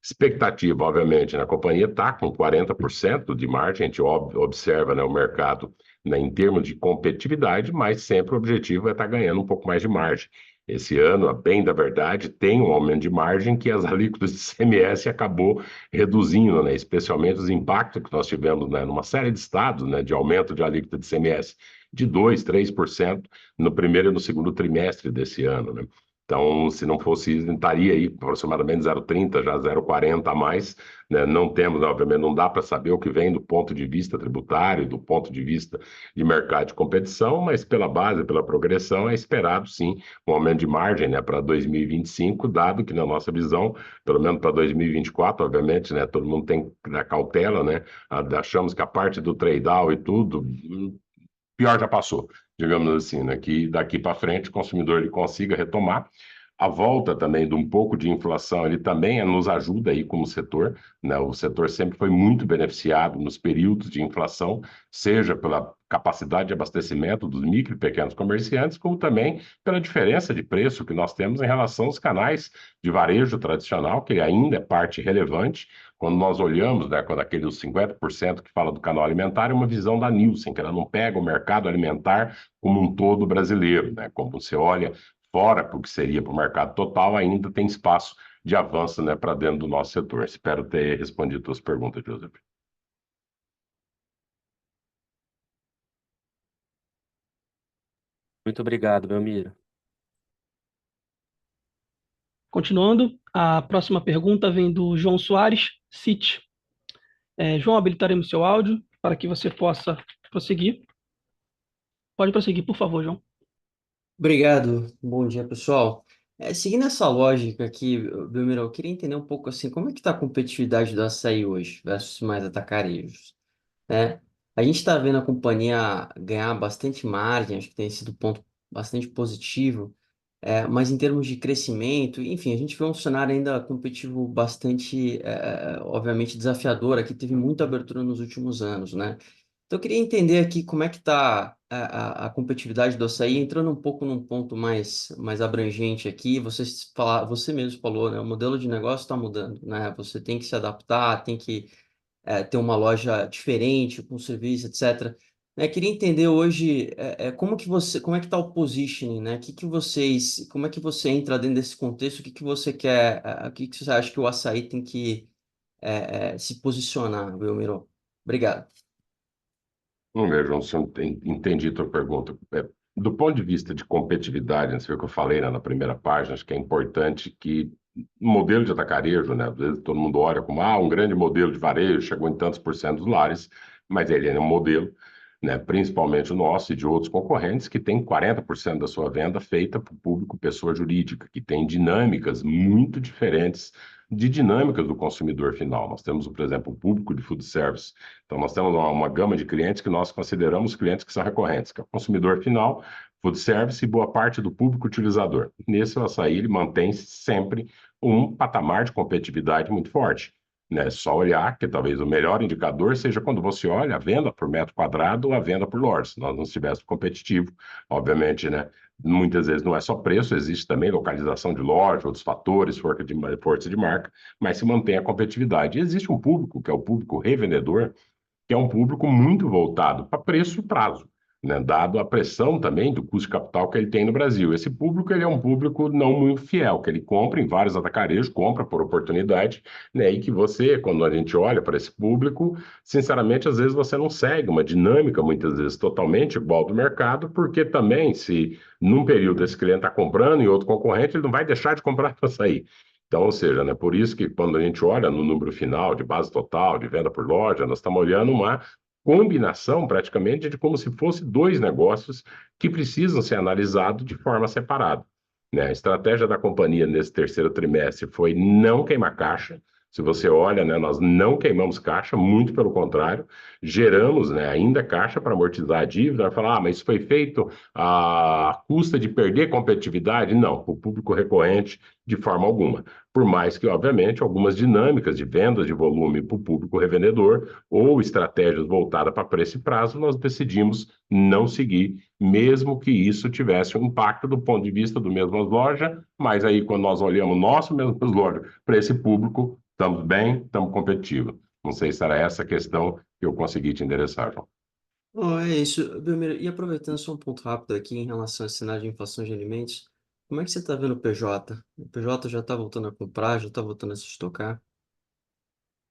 Expectativa, obviamente, na companhia está com 40% de margem, a gente observa, né, o mercado, né, em termos de competitividade, mas sempre o objetivo é estar ganhando um pouco mais de margem. Esse ano, a bem da verdade, tem um aumento de margem que as alíquotas de CMS acabou reduzindo, né, especialmente os impactos que nós tivemos, né, numa série de estados, né, de aumento de alíquota de CMS de 2%, 3% no primeiro e no segundo trimestre desse ano, né? Então, se não fosse isso, estaria aí aproximadamente 0,30, já 0,40 a mais, né? Não temos, obviamente, não dá para saber o que vem do ponto de vista tributário, do ponto de vista de mercado de competição, mas pela base, pela progressão, é esperado, sim, um aumento de margem, né, para 2025, dado que, na nossa visão, pelo menos para 2024, obviamente, né, todo mundo tem que dar cautela, né? Achamos que a parte do trade-down e tudo, pior já passou, digamos assim, né? Que daqui para frente o consumidor ele consiga retomar. A volta também de um pouco de inflação, ele também nos ajuda aí como setor, né? O setor sempre foi muito beneficiado nos períodos de inflação, seja pela capacidade de abastecimento dos micro e pequenos comerciantes, como também pela diferença de preço que nós temos em relação aos canais de varejo tradicional, que ainda é parte relevante. Quando nós olhamos, né, quando aqueles 50% que fala do canal alimentar, é uma visão da Nielsen, que ela não pega o mercado alimentar como um todo brasileiro, né? Como você olha fora para o que seria para o mercado total, ainda tem espaço de avanço, né, para dentro do nosso setor. Espero ter respondido as tuas perguntas, Joseph. Muito obrigado, Belmiro. Continuando, a próxima pergunta vem do João Soares, Citi. João, habilitaremos seu áudio para que você possa prosseguir. Pode prosseguir, por favor, João. Obrigado, bom dia pessoal. Seguindo essa lógica aqui, Belmiro, eu queria entender um pouco assim, como é que está a competitividade do açaí hoje versus mais atacarejos, né? A gente está vendo a companhia ganhar bastante margem, acho que tem sido um ponto bastante positivo, mas em termos de crescimento, enfim, a gente vê um cenário ainda competitivo bastante, obviamente, desafiador, aqui teve muita abertura nos últimos anos, né? Então, eu queria entender aqui como é que está a competitividade do açaí, entrando um pouco num ponto mais abrangente aqui, você mesmo falou, né? O modelo de negócio está mudando, né? Você tem que se adaptar, tem que ter uma loja diferente, com serviço, etc. Queria entender hoje como é que está o positioning, né? Como é que você entra dentro desse contexto? O que que você quer, o que que você acha que o açaí tem que se posicionar, Belmiro? Obrigado. Não vejo se eu entendi a tua pergunta. Do ponto de vista de competitividade, não sei o que eu falei, né, na primeira página, acho que é importante que o modelo de atacarejo, né, às vezes todo mundo olha como um grande modelo de varejo, chegou em tantos por cento dos lares, mas ele é um modelo, né, principalmente o nosso e de outros concorrentes, que tem 40% da sua venda feita para o público pessoa jurídica, que tem dinâmicas muito diferentes de dinâmicas do consumidor final. Nós temos, por exemplo, o público de food service. Então, nós temos uma gama de clientes que nós consideramos clientes que são recorrentes, que é o consumidor final, food service e boa parte do público utilizador. Nesse, o açaí ele mantém sempre um patamar de competitividade muito forte, né? Só olhar que talvez o melhor indicador seja quando você olha a venda por metro quadrado ou a venda por loja. Se nós não estivéssemos competitivo, obviamente, né? Muitas vezes não é só preço, existe também localização de loja, outros fatores, força de marca, mas se mantém a competitividade. E existe um público, que é o público revendedor, que é um público muito voltado para preço e prazo, né? Dado a pressão também do custo de capital que ele tem no Brasil. Esse público ele é um público não muito fiel, que ele compra em vários atacarejos, compra por oportunidade, né? E que você, quando a gente olha para esse público, sinceramente, às vezes você não segue uma dinâmica, muitas vezes totalmente igual do mercado, porque também, se num período esse cliente está comprando e outro concorrente, ele não vai deixar de comprar para sair. Então, ou seja, né, por isso que quando a gente olha no número final de base total, de venda por loja, nós estamos olhando uma combinação praticamente de como se fosse dois negócios que precisam ser analisados de forma separada, né? A estratégia da companhia nesse terceiro trimestre foi não queimar caixa. Se você olha, né, nós não queimamos caixa, muito pelo contrário, geramos, né, ainda caixa para amortizar a dívida. Vai falar, mas isso foi feito à custa de perder competitividade? Não, o público recorrente de forma alguma. Por mais que, obviamente, algumas dinâmicas de vendas de volume para o público revendedor ou estratégias voltadas para preço e prazo, nós decidimos não seguir, mesmo que isso tivesse um impacto do ponto de vista do mesmas lojas, mas aí quando nós olhamos nosso mesmas lojas para esse público, estamos bem, estamos competitivos. Não sei se era essa a questão que eu consegui te endereçar, João. Não, é isso, Belmiro. E aproveitando só um ponto rápido aqui em relação ao cenário de inflação de alimentos, como é que você está vendo o PJ? O PJ já está voltando a comprar, já está voltando a se estocar?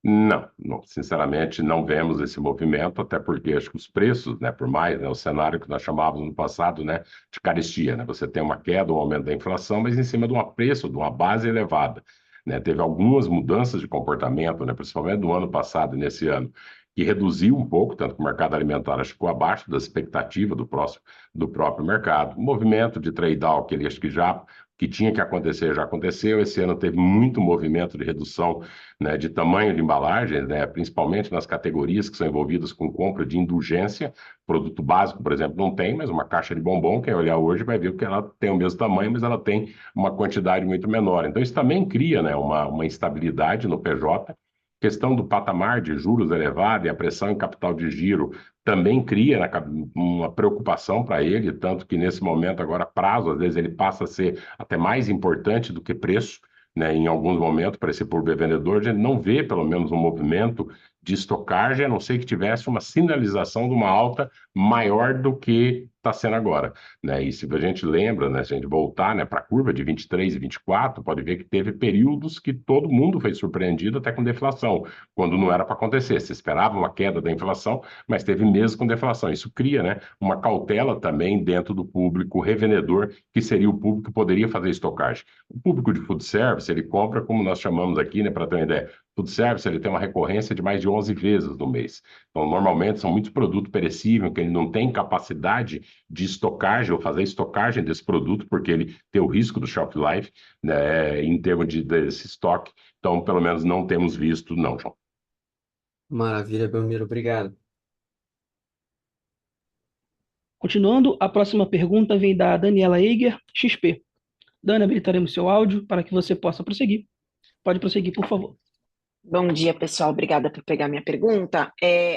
Não, não, sinceramente, não vemos esse movimento, até porque acho que os preços, né, por mais, né, o cenário que nós chamávamos no passado, né, de carestia, né, você tem uma queda, um aumento da inflação, mas em cima de um preço, de uma base elevada, né, teve algumas mudanças de comportamento, né, principalmente do ano passado e nesse ano, que reduziu um pouco, tanto que o mercado alimentar acho que ficou abaixo da expectativa do próprio mercado. O movimento de trade-down, que ele acho que tinha que acontecer, já aconteceu. Esse ano teve muito movimento de redução, né, de tamanho de embalagens, né, principalmente nas categorias que são envolvidas com compra de indulgência. Produto básico, por exemplo, não tem, mas uma caixa de bombom, quem olhar hoje vai ver que ela tem o mesmo tamanho, mas ela tem uma quantidade muito menor. Então, isso também cria, né, uma instabilidade no PJ. Questão do patamar de juros elevado e a pressão em capital de giro também cria, né, uma preocupação para ele, tanto que nesse momento agora prazo, às vezes ele passa a ser até mais importante do que preço, né, em alguns momentos para esse público vendedor, a gente não vê pelo menos um movimento de estocagem, a não ser que tivesse uma sinalização de uma alta maior do que está sendo agora, né? E se a gente lembra, né, se a gente voltar, né, para a curva de 23 e 24, pode ver que teve períodos que todo mundo foi surpreendido até com deflação, quando não era para acontecer. Se esperava uma queda da inflação, mas teve meses com deflação. Isso cria, né, uma cautela também dentro do público revendedor, que seria o público que poderia fazer estocagem. O público de food service, ele compra, como nós chamamos aqui, né, para ter uma ideia, food service, ele tem uma recorrência de mais de 11 vezes no mês. Então, normalmente, são muitos produtos perecíveis, que ele não tem capacidade de estocagem ou fazer estocagem desse produto, porque ele tem o risco do shelf life, né, em termos desse estoque. Então, pelo menos, não temos visto, não, João. Maravilha, Belmiro, obrigado. Continuando, a próxima pergunta vem da Daniela Eiger, XP. Dani, habilitaremos seu áudio para que você possa prosseguir. Pode prosseguir, por favor. Bom dia, pessoal. Obrigada por pegar minha pergunta.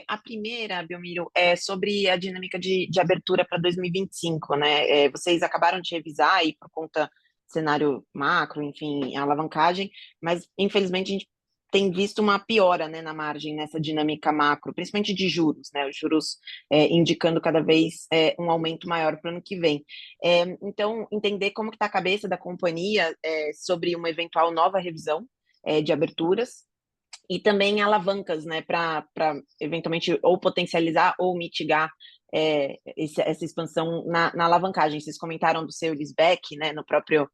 A primeira, Belmiro, é sobre a dinâmica de abertura para 2025, né? Vocês acabaram de revisar aí por conta do cenário macro, enfim, a alavancagem, mas infelizmente a gente tem visto uma piora, né, na margem nessa dinâmica macro, principalmente de juros, né? Os juros indicando cada vez um aumento maior para o ano que vem. Então, entender como que está a cabeça da companhia sobre uma eventual nova revisão de aberturas, e também alavancas, né, para eventualmente ou potencializar ou mitigar essa expansão na alavancagem. Vocês comentaram do seu leaseback, né, no próprio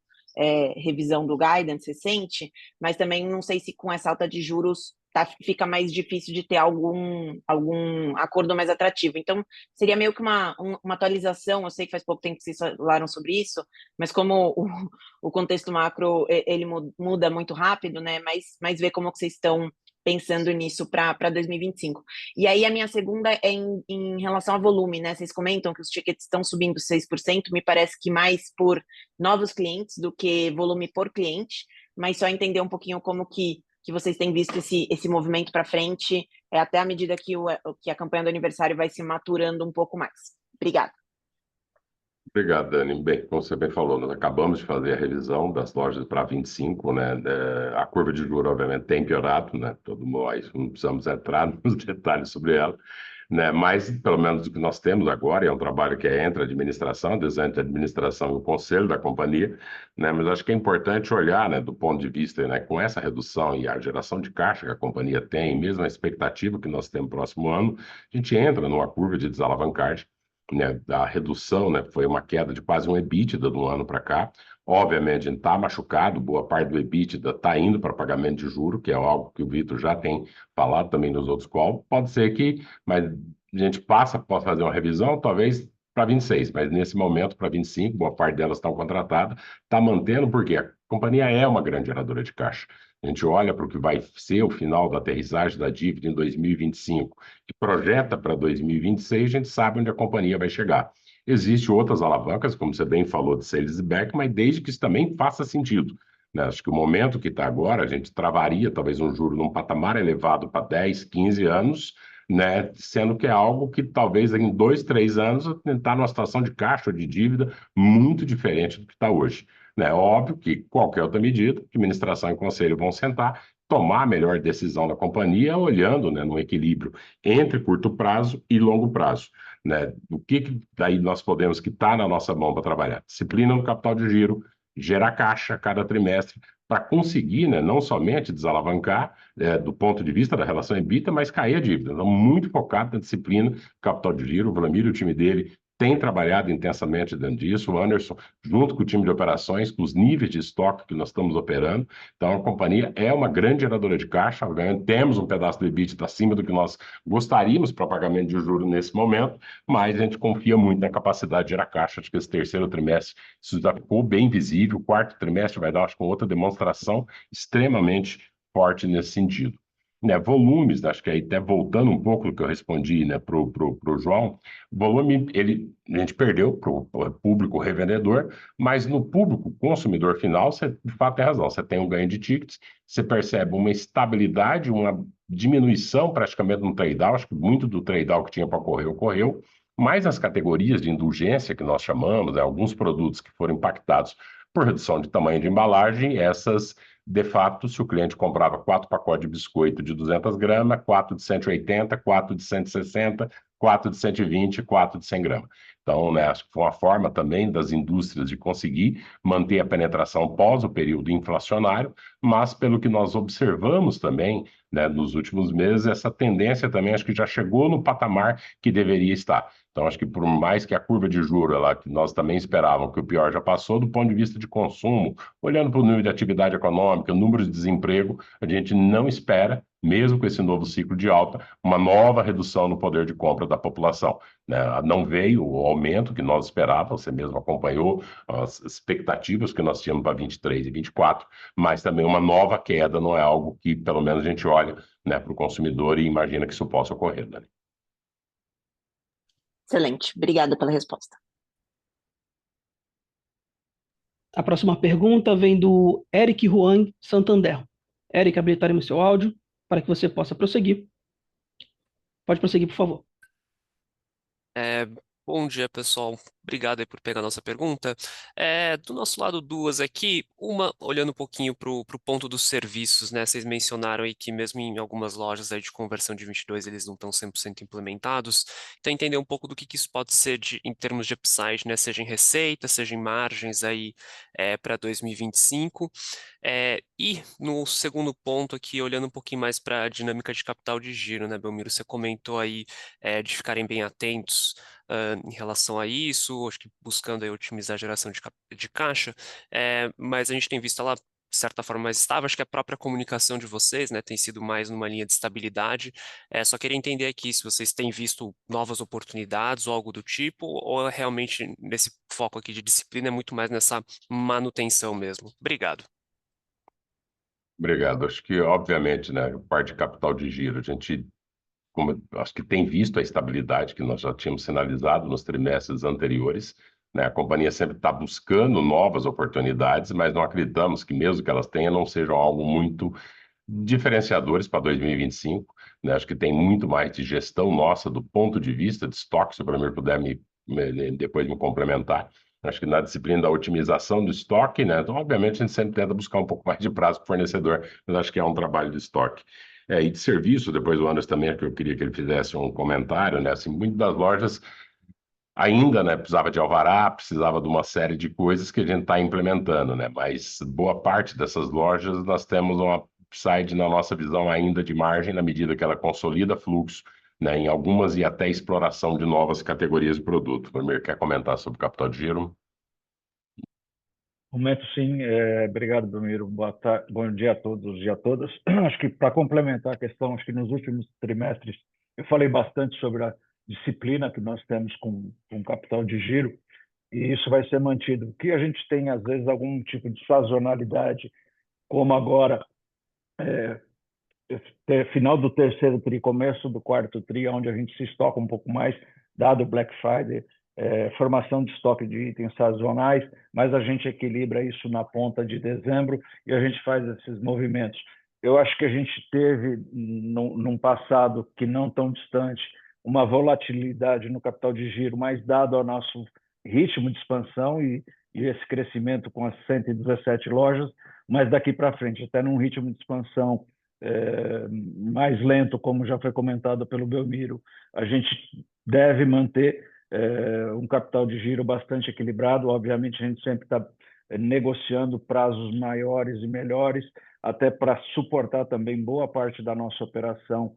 revisão do guidance recente, mas também não sei se com essa alta de juros fica mais difícil de ter algum acordo mais atrativo. Então, seria meio que uma atualização. Eu sei que faz pouco tempo que vocês falaram sobre isso, mas como o contexto macro ele muda muito rápido, né? Mas ver como que vocês estão pensando nisso para 2025. E aí a minha segunda é em relação a volume, né? Vocês comentam que os tickets estão subindo 6%, me parece que mais por novos clientes do que volume por cliente, mas só entender um pouquinho como que que vocês têm visto esse movimento para frente, até à medida que a campanha do aniversário vai se maturando um pouco mais. Obrigada. Obrigado, Dani. Bem, como você bem falou, nós acabamos de fazer a revisão das lojas para 25, né? A curva de juros, obviamente, tem piorado, né? Todo mundo, aí não precisamos entrar nos detalhes sobre ela, né? Mas, pelo menos, o que nós temos agora é um trabalho que é entre a administração, design de administração e o conselho da companhia, né? Mas acho que é importante olhar, né, do ponto de vista, né, com essa redução e a geração de caixa que a companhia tem, mesmo a expectativa que nós temos no próximo ano, a gente entra numa curva de desalavancagem, né, da redução, né, foi uma queda de quase um EBITDA do ano para cá. Obviamente, a gente está machucado, boa parte do EBITDA está indo para pagamento de juro, que é algo que o Vitor já tem falado também nos outros calls. Pode ser que, mas a gente pode fazer uma revisão, talvez para 26, mas nesse momento, para 25, boa parte delas estão contratadas, está mantendo, porque a companhia é uma grande geradora de caixa. A gente olha para o que vai ser o final da aterrissagem da dívida em 2025 e projeta para 2026, a gente sabe onde a companhia vai chegar. Existem outras alavancas, como você bem falou, de sales back, mas desde que isso também faça sentido, né? Acho que o momento que está agora, a gente travaria talvez um juro num patamar elevado para 10, 15 anos, né? Sendo que é algo que talvez em 2, 3 anos está numa situação de caixa ou de dívida muito diferente do que está hoje. É óbvio que qualquer outra medida, administração e conselho vão sentar, tomar a melhor decisão da companhia, olhando, né, no equilíbrio entre curto prazo e longo prazo, né? O que daí nós podemos que está na nossa mão para trabalhar? Disciplina no capital de giro, gerar caixa a cada trimestre, para conseguir, né, não somente desalavancar do ponto de vista da relação EBITDA, mas cair a dívida. Então, muito focado na disciplina, capital de giro, o Vlamir e o time dele tem trabalhado intensamente dentro disso, o Anderson, junto com o time de operações, com os níveis de estoque que nós estamos operando. Então, a companhia é uma grande geradora de caixa, temos um pedaço do EBITDA acima do que nós gostaríamos para pagamento de juros nesse momento, mas a gente confia muito na capacidade de gerar caixa. Acho que esse terceiro trimestre isso já ficou bem visível, o quarto trimestre vai dar, acho que, outra demonstração extremamente forte nesse sentido. Né, volumes, acho que aí até voltando um pouco do que eu respondi, né, pro João, volume, a gente perdeu para o público revendedor, mas no público consumidor final, você de fato tem razão, você tem um ganho de tickets, você percebe uma estabilidade, uma diminuição praticamente no trade-down, acho que muito do trade-down que tinha para ocorrer, ocorreu, mas as categorias de indulgência que nós chamamos, né, alguns produtos que foram impactados por redução de tamanho de embalagem, essas, de fato, se o cliente comprava 4 pacotes de biscoito de 200 gramas, 4 de 180, 4 de 160, 4 de 120 e 4 de 100 gramas. Então, né, acho que foi uma forma também das indústrias de conseguir manter a penetração pós o período inflacionário, mas pelo que nós observamos também, né, nos últimos meses, essa tendência também acho que já chegou no patamar que deveria estar. Então, acho que por mais que a curva de juros, lá, que nós também esperávamos que o pior já passou, do ponto de vista de consumo, olhando para o nível de atividade econômica, o número de desemprego, a gente não espera, mesmo com esse novo ciclo de alta, uma nova redução no poder de compra da população, né? Não veio o aumento que nós esperávamos, você mesmo acompanhou as expectativas que nós tínhamos para 23 e 24, mas também uma nova queda não é algo que, pelo menos, a gente olha, né, para o consumidor e imagina que isso possa ocorrer, né? Excelente, obrigada pela resposta. A próxima pergunta vem do Eric Huang, Santander. Eric, habilitaremos seu áudio para que você possa prosseguir. Pode prosseguir, por favor. Bom dia, pessoal. Obrigado aí por pegar a nossa pergunta. Do nosso lado, duas aqui. Uma, olhando um pouquinho para o ponto dos serviços, né? Vocês mencionaram aí que mesmo em algumas lojas aí de conversão de 22, eles não estão 100% implementados. Então, entender um pouco do que isso pode ser em termos de upside, né? Seja em receita, seja em margens aí para 2025. E no segundo ponto aqui, olhando um pouquinho mais para a dinâmica de capital de giro, né, Belmiro? Você comentou aí de ficarem bem atentos em relação a isso, acho que buscando aí otimizar a geração de caixa, mas a gente tem visto ela, de certa forma, mais estável. Acho que a própria comunicação de vocês, né, tem sido mais numa linha de estabilidade. Só queria entender aqui se vocês têm visto novas oportunidades ou algo do tipo, ou realmente nesse foco aqui de disciplina é muito mais nessa manutenção mesmo. Obrigado. Obrigado. Acho que, obviamente, né, parte de capital de giro, a gente, como, acho que tem visto a estabilidade que nós já tínhamos sinalizado nos trimestres anteriores, né? A companhia sempre está buscando novas oportunidades, mas não acreditamos que mesmo que elas tenham, não sejam algo muito diferenciadores para 2025, né? Acho que tem muito mais de gestão nossa do ponto de vista de estoque, se o Belmiro puder depois me complementar. Acho que na disciplina da otimização do estoque, né? Então, obviamente, a gente sempre tenta buscar um pouco mais de prazo para o fornecedor, mas acho que é um trabalho de estoque. E de serviço, depois o Anderson também, que eu queria que ele fizesse um comentário, né? Assim, muitas das lojas ainda, né, precisava de alvará, precisava de uma série de coisas que a gente está implementando, né? Mas boa parte dessas lojas nós temos uma upside na nossa visão ainda de margem na medida que ela consolida fluxo, né, em algumas e até exploração de novas categorias de produto. O Primeiro quer comentar sobre o capital de giro? Comento sim, obrigado, Belmiro. Bom dia a todos e a todas. Acho que para complementar a questão, acho que nos últimos trimestres eu falei bastante sobre a disciplina que nós temos com capital de giro, e isso vai ser mantido. O que a gente tem, às vezes, algum tipo de sazonalidade, como agora, final do terceiro tri, começo do quarto tri, onde a gente se estoca um pouco mais, dado o Black Friday, formação de estoque de itens sazonais, mas a gente equilibra isso na ponta de dezembro e a gente faz esses movimentos. Eu acho que a gente teve, num passado que não tão distante, uma volatilidade no capital de giro, mais dado ao nosso ritmo de expansão e esse crescimento com as 117 lojas, mas daqui para frente, até num ritmo de expansão mais lento, como já foi comentado pelo Belmiro, a gente deve manter um capital de giro bastante equilibrado. Obviamente, a gente sempre está negociando prazos maiores e melhores, até para suportar também boa parte da nossa operação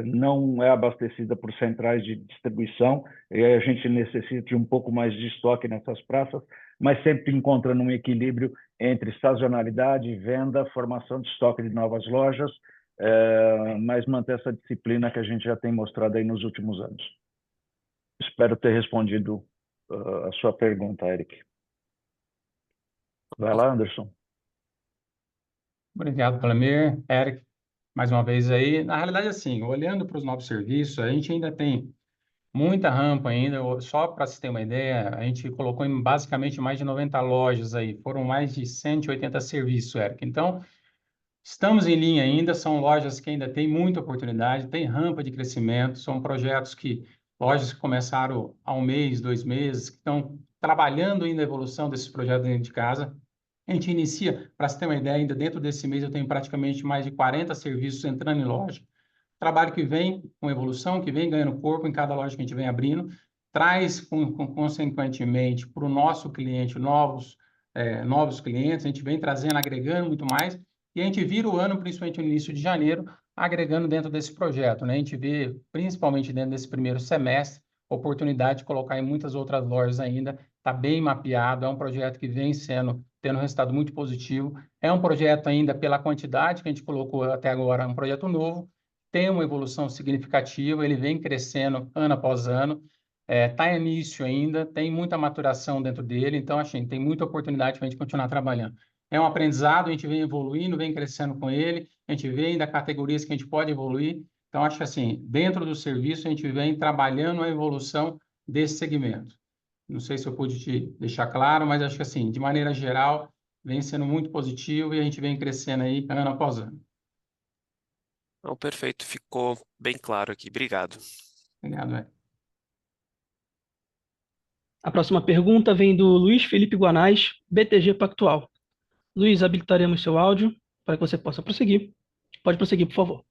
não é abastecida por centrais de distribuição, e aí a gente necessita de um pouco mais de estoque nessas praças, mas sempre encontrando um equilíbrio entre sazonalidade, venda, formação de estoque de novas lojas, mas manter essa disciplina que a gente já tem mostrado aí nos últimos anos. Espero ter respondido a sua pergunta, Eric. Vai lá, Anderson. Obrigado, Belmiro. Eric, mais uma vez aí. Na realidade, assim, olhando para os novos serviços, a gente ainda tem muita rampa ainda. Só para se ter uma ideia, a gente colocou em basicamente mais de 90 lojas aí. Foram mais de 180 serviços, Eric. Então, estamos em linha ainda. São lojas que ainda têm muita oportunidade, tem rampa de crescimento. São projetos lojas que começaram há 1 mês, 2 meses, que estão trabalhando ainda a evolução desses projetos dentro de casa. A gente inicia, para se ter uma ideia, ainda dentro desse mês eu tenho praticamente mais de 40 serviços entrando em loja. Trabalho que vem com evolução, que vem ganhando corpo em cada loja que a gente vem abrindo, traz consequentemente para o nosso cliente novos clientes, a gente vem trazendo, agregando muito mais, e a gente vira o ano, principalmente no início de janeiro, agregando dentro desse projeto, né? A gente vê, principalmente dentro desse primeiro semestre, oportunidade de colocar em muitas outras lojas ainda, está bem mapeado, é um projeto que vem tendo um resultado muito positivo, é um projeto ainda pela quantidade que a gente colocou até agora, um projeto novo, tem uma evolução significativa, ele vem crescendo ano após ano, está em início ainda, tem muita maturação dentro dele, então, assim, tem muita oportunidade para a gente continuar trabalhando. É um aprendizado, a gente vem evoluindo, vem crescendo com ele, a gente vê ainda categorias que a gente pode evoluir, então, acho que, assim, dentro do serviço, a gente vem trabalhando a evolução desse segmento. Não sei se eu pude te deixar claro, mas acho que, assim, de maneira geral, vem sendo muito positivo e a gente vem crescendo aí ano após ano. Não, perfeito, ficou bem claro aqui. Obrigado. Obrigado, Eric. A próxima pergunta vem do Luiz Felipe Guanais, BTG Pactual. Luiz, habilitaremos seu áudio para que você possa prosseguir. Pode prosseguir, por favor.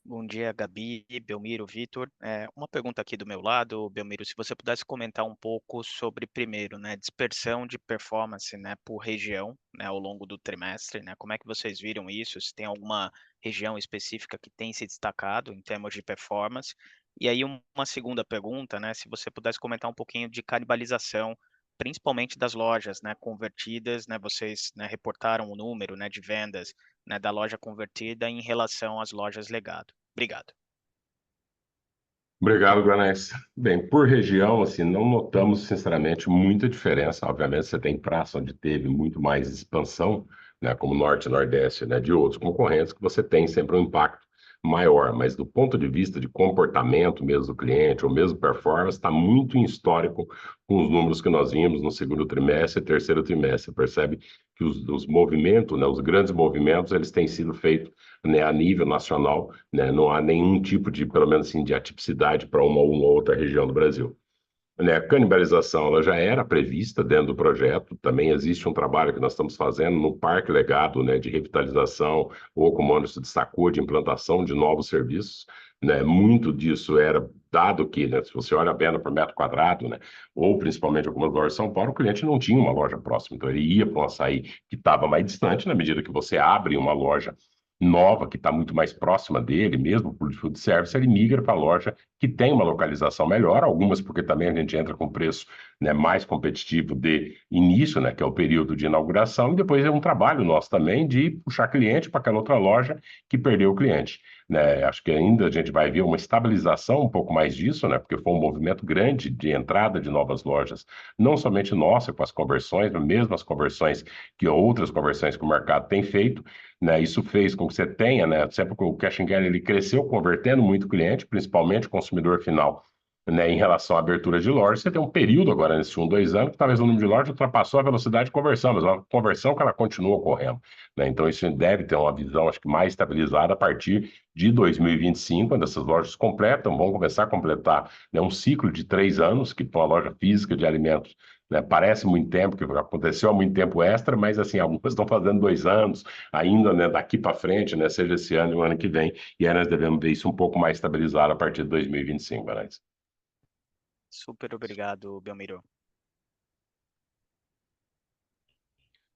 Bom dia, Gabi, Belmiro, Vitor. Uma pergunta aqui do meu lado, Belmiro, se você pudesse comentar um pouco sobre, primeiro, né, dispersão de performance, né, por região, né, ao longo do trimestre, né, como é que vocês viram isso? Se tem alguma região específica que tem se destacado em termos de performance? E aí uma segunda pergunta, né, se você pudesse comentar um pouquinho de canibalização, principalmente das lojas, né, convertidas, né, vocês, né, reportaram o número, né, de vendas, né, da loja convertida em relação às lojas legado. Obrigado. Obrigado, Guanais. Bem, por região, assim, não notamos, sinceramente, muita diferença. Obviamente, você tem praça onde teve muito mais expansão, né, como Norte e Nordeste, né, de outros concorrentes, que você tem sempre um impacto, maior, mas do ponto de vista de comportamento mesmo do cliente, ou mesmo performance, está muito em histórico com os números que nós vimos no segundo trimestre e terceiro trimestre. Percebe que os movimentos, né, os grandes movimentos, eles têm sido feitos, né, a nível nacional, né, não há nenhum tipo de, pelo menos assim, de atipicidade para uma ou outra região do Brasil. Né, a canibalização ela já era prevista dentro do projeto, também existe um trabalho que nós estamos fazendo no Parque Legado, né, de revitalização, ou como o Anderson destacou, de implantação de novos serviços. Né, muito disso era dado que, né, se você olha a venda por metro quadrado, né, ou principalmente algumas lojas de São Paulo, o cliente não tinha uma loja próxima, então ele ia para um açaí que estava mais distante, na medida que você abre uma loja nova, que está muito mais próxima dele, mesmo por food service, ele migra para a loja que tem uma localização melhor, algumas porque também a gente entra com preço, né, mais competitivo de início, né, que é o período de inauguração, e depois é um trabalho nosso também de puxar cliente para aquela outra loja que perdeu o cliente. Né? Acho que ainda a gente vai ver uma estabilização um pouco mais disso, né, porque foi um movimento grande de entrada de novas lojas, não somente nossa com as conversões, mas mesmo as conversões que outras conversões que o mercado tem feito. Né, isso fez com que você tenha, né, sempre que o Cash and Carry ele cresceu convertendo muito cliente, principalmente o consumidor final, né, em relação à abertura de loja. Você tem um período agora, nesses 2 anos, que talvez o número de lojas ultrapassou a velocidade de conversão, mas é uma conversão que ela continua ocorrendo. Né, então isso deve ter uma visão, acho que mais estabilizada a partir de 2025, quando essas lojas completam, vão começar a completar, né, um ciclo de 3 anos, que para uma loja física de alimentos, né, parece muito tempo, que aconteceu há muito tempo extra, mas assim, algumas estão fazendo 2 anos, ainda, né, daqui para frente, né, seja esse ano e o ano que vem, e aí nós devemos ver isso um pouco mais estabilizado a partir de 2025, né? Super obrigado, Belmiro.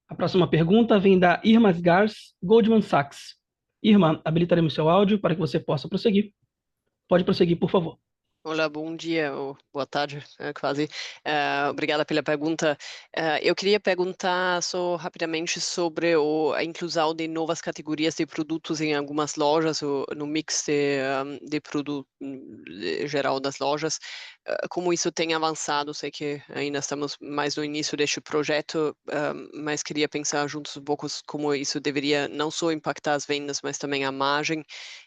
A próxima pergunta vem da Irma Gars, Goldman Sachs. Irma, habilitaremos seu áudio para que você possa prosseguir. Pode prosseguir, por favor. Olá, bom dia ou boa tarde, quase. Obrigada pela pergunta. Eu queria perguntar só rapidamente sobre a inclusão de novas categorias de produtos em algumas lojas, ou no mix de produto geral das lojas. Como isso tem avançado, sei que ainda estamos mais no início deste projeto, mas queria pensar juntos um pouco como isso deveria não só impactar as vendas, mas também a margem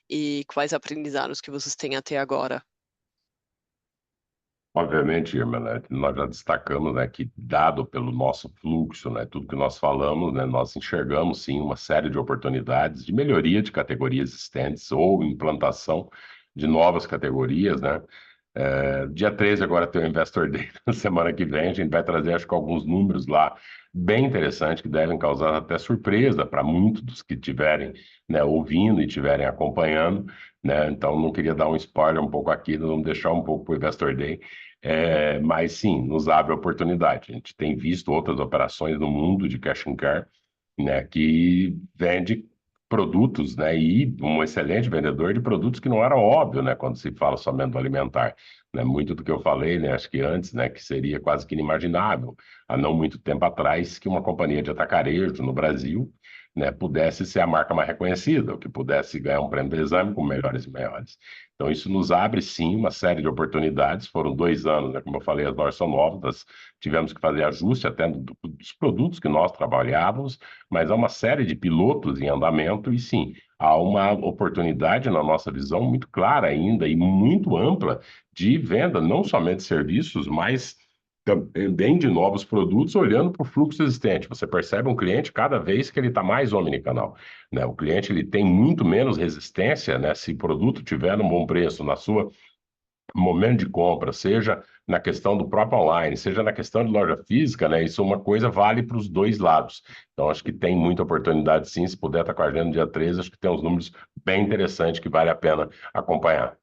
e quais aprendizados que vocês têm até agora. Obviamente, Irma, né, nós já destacamos, né, que dado pelo nosso fluxo, né, tudo que nós falamos, né, nós enxergamos sim uma série de oportunidades de melhoria de categorias existentes ou implantação de novas categorias, né. Dia 13 agora tem o Investor Day, na semana que vem a gente vai trazer, acho que alguns números lá bem interessantes que devem causar até surpresa para muitos dos que estiverem, né, ouvindo e estiverem acompanhando, né. Então não queria dar um spoiler um pouco aqui, vamos deixar um pouco para o Investor Day. Mas sim, nos abre oportunidade. A gente tem visto outras operações no mundo de cash and carry, né, que vende produtos, né, e um excelente vendedor de produtos que não era óbvio, né, quando se fala somente do alimentar. Né, muito do que eu falei, né, acho que antes, né, que seria quase que inimaginável, há não muito tempo atrás, que uma companhia de atacarejo no Brasil, né, pudesse ser a marca mais reconhecida, ou que pudesse ganhar um prêmio do exame com melhores e maiores. Então, isso nos abre, sim, uma série de oportunidades. Foram 2 anos, né? Como eu falei, as lojas são novas, tivemos que fazer ajuste até dos produtos que nós trabalhávamos, mas há uma série de pilotos em andamento e, sim, há uma oportunidade, na nossa visão, muito clara ainda e muito ampla de venda, não somente de serviços, mas também de novos produtos, olhando para o fluxo existente. Você percebe um cliente cada vez que ele está mais omnicanal. Né? O cliente ele tem muito menos resistência, né? Se o produto tiver um bom preço na sua momento de compra, seja na questão do próprio online, seja na questão de loja física, né? Isso é uma coisa vale para os dois lados. Então, acho que tem muita oportunidade, sim. Se puder estar com a gente no dia 13, acho que tem uns números bem interessantes que vale a pena acompanhar.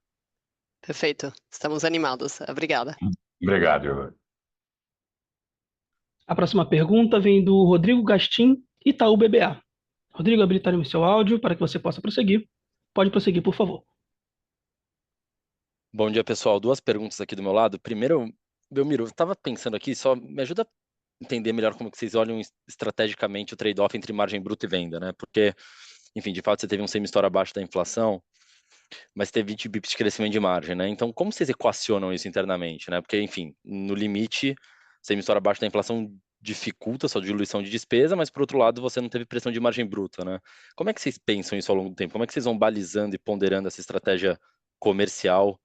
Perfeito, estamos animados. Obrigada. Obrigado, irmão. A próxima pergunta vem do Rodrigo Gastim, Itaú BBA. Rodrigo, habilitaremos seu áudio para que você possa prosseguir. Pode prosseguir, por favor. Bom dia, pessoal. 2 perguntas aqui do meu lado. Primeiro, Belmiro, eu estava pensando aqui, só me ajuda a entender melhor como que vocês olham estrategicamente o trade-off entre margem bruta e venda, né? Porque, enfim, de fato, você teve um semi-store abaixo da inflação, mas teve 20 bips de crescimento de margem, né? Então, como vocês equacionam isso internamente, né? Porque, enfim, no limite, semi-store abaixo da inflação dificulta a sua diluição de despesa, mas por outro lado você não teve pressão de margem bruta, né? Como é que vocês pensam isso ao longo do tempo? Como é que vocês vão balizando e ponderando essa estratégia comercial,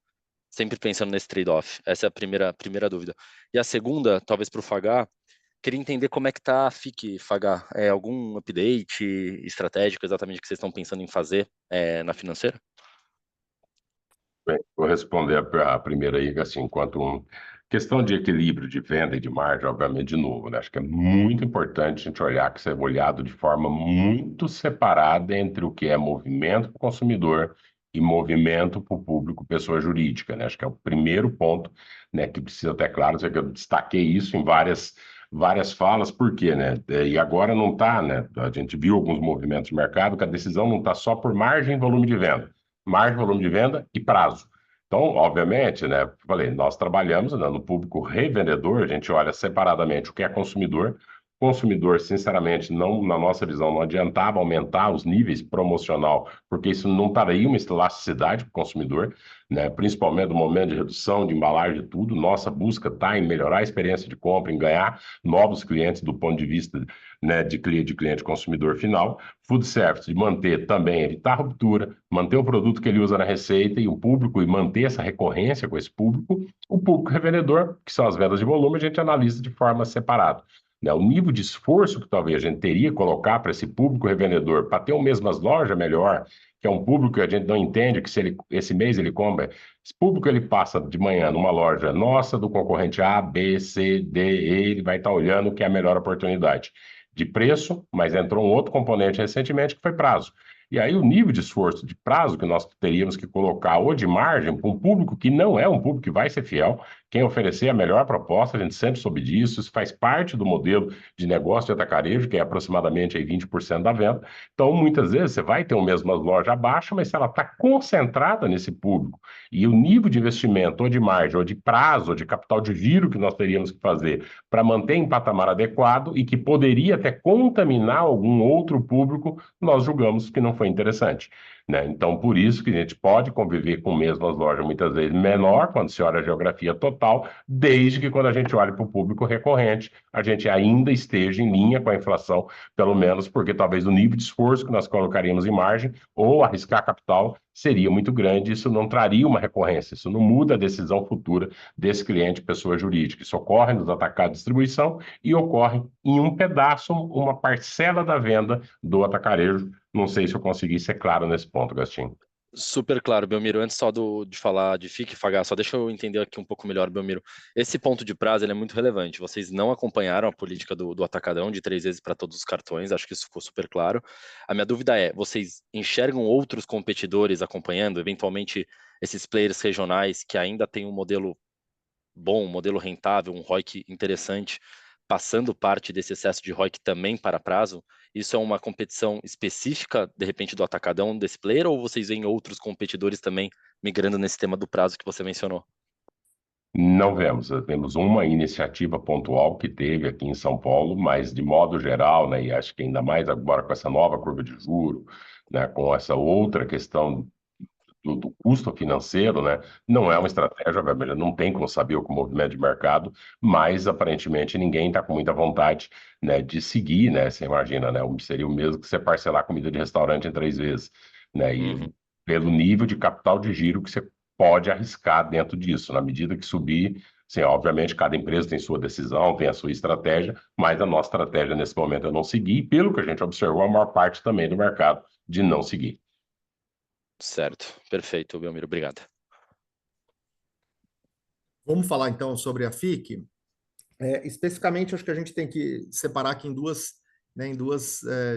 sempre pensando nesse trade-off? Essa é a primeira dúvida. E a segunda, talvez para o Fagá, queria entender como é que está a FIC, Fagá. Algum update estratégico exatamente que vocês estão pensando em fazer na financeira? Bem, vou responder a primeira aí, assim, questão de equilíbrio de venda e de margem, obviamente, de novo, né? Acho que é muito importante a gente olhar que isso é olhado de forma muito separada entre o que é movimento para o consumidor e movimento para o público, pessoa jurídica, né? Acho que é o primeiro ponto, né, que precisa ter claro, sei que eu destaquei isso em várias falas, por quê, né? E agora não está, né? A gente viu alguns movimentos de mercado que a decisão não está só por margem e volume de venda. Margem, volume de venda e prazo. Então, obviamente, né, falei, nós trabalhamos, né, no público revendedor, a gente olha separadamente o que é consumidor. Consumidor, sinceramente, não, na nossa visão, não adiantava aumentar os níveis promocional, porque isso não traria uma elasticidade para o consumidor, né, principalmente no momento de redução de embalagem e tudo. Nossa busca está em melhorar a experiência de compra, em ganhar novos clientes do ponto de vista, né, de cliente consumidor final. Food service, de manter também, evitar ruptura, manter o produto que ele usa na receita e o público, e manter essa recorrência com esse público. O público revendedor, que são as vendas de volume, a gente analisa de forma separada, né? O nível de esforço que talvez a gente teria que colocar para esse público revendedor, para ter o mesmas lojas melhor, que é um público que a gente não entende que se esse mês ele compra, esse público ele passa de manhã numa loja nossa, do concorrente A, B, C, D, E, ele vai estar olhando o que é a melhor oportunidade de preço, mas entrou um outro componente recentemente que foi prazo. E aí o nível de esforço de prazo que nós teríamos que colocar ou de margem para um público que não é um público que vai ser fiel, quem oferecer a melhor proposta, a gente sempre soube disso, isso faz parte do modelo de negócio de atacarejo, que é aproximadamente aí 20% da venda. Então, muitas vezes, você vai ter o mesmo loja abaixo, mas se ela está concentrada nesse público e o nível de investimento, ou de margem, ou de prazo, ou de capital de giro que nós teríamos que fazer para manter em patamar adequado e que poderia até contaminar algum outro público, nós julgamos que não foi interessante, né? Então, por isso que a gente pode conviver com mesmas lojas muitas vezes menor, quando se olha a geografia total, desde que quando a gente olha para o público recorrente, a gente ainda esteja em linha com a inflação, pelo menos porque talvez o nível de esforço que nós colocaríamos em margem ou arriscar capital seria muito grande, isso não traria uma recorrência, isso não muda a decisão futura desse cliente, pessoa jurídica. Isso ocorre nos atacados de distribuição e ocorre em um pedaço, uma parcela da venda do atacarejo. Não sei se eu consegui ser claro nesse ponto, Gastinho. Super claro, Belmiro. Antes só de falar de FIC e Fagá, só deixa eu entender aqui um pouco melhor, Belmiro. Esse ponto de prazo ele é muito relevante. Vocês não acompanharam a política do atacadão de 3 vezes para todos os cartões, acho que isso ficou super claro. A minha dúvida é, vocês enxergam outros competidores acompanhando, eventualmente esses players regionais que ainda têm um modelo bom, um modelo rentável, um ROIC interessante, passando parte desse excesso de ROIC também para prazo? Isso é uma competição específica, de repente, do atacadão desse player, ou vocês veem outros competidores também migrando nesse tema do prazo que você mencionou? Não vemos, temos uma iniciativa pontual que teve aqui em São Paulo, mas de modo geral, né, e acho que ainda mais agora com essa nova curva de juro, né, com essa outra questão do custo financeiro, né, não é uma estratégia, obviamente, não tem como saber o movimento de mercado, mas aparentemente ninguém está com muita vontade, né, de seguir, né, você imagina, né, seria o mesmo que você parcelar comida de restaurante em 3 vezes, né, e pelo nível de capital de giro que você pode arriscar dentro disso, na medida que subir, sim, obviamente cada empresa tem sua decisão, tem a sua estratégia, mas a nossa estratégia nesse momento é não seguir, e pelo que a gente observou, a maior parte também do mercado de não seguir. Certo, perfeito, Belmiro, obrigado. Vamos falar então sobre a FIC. Especificamente, acho que a gente tem que separar aqui em duas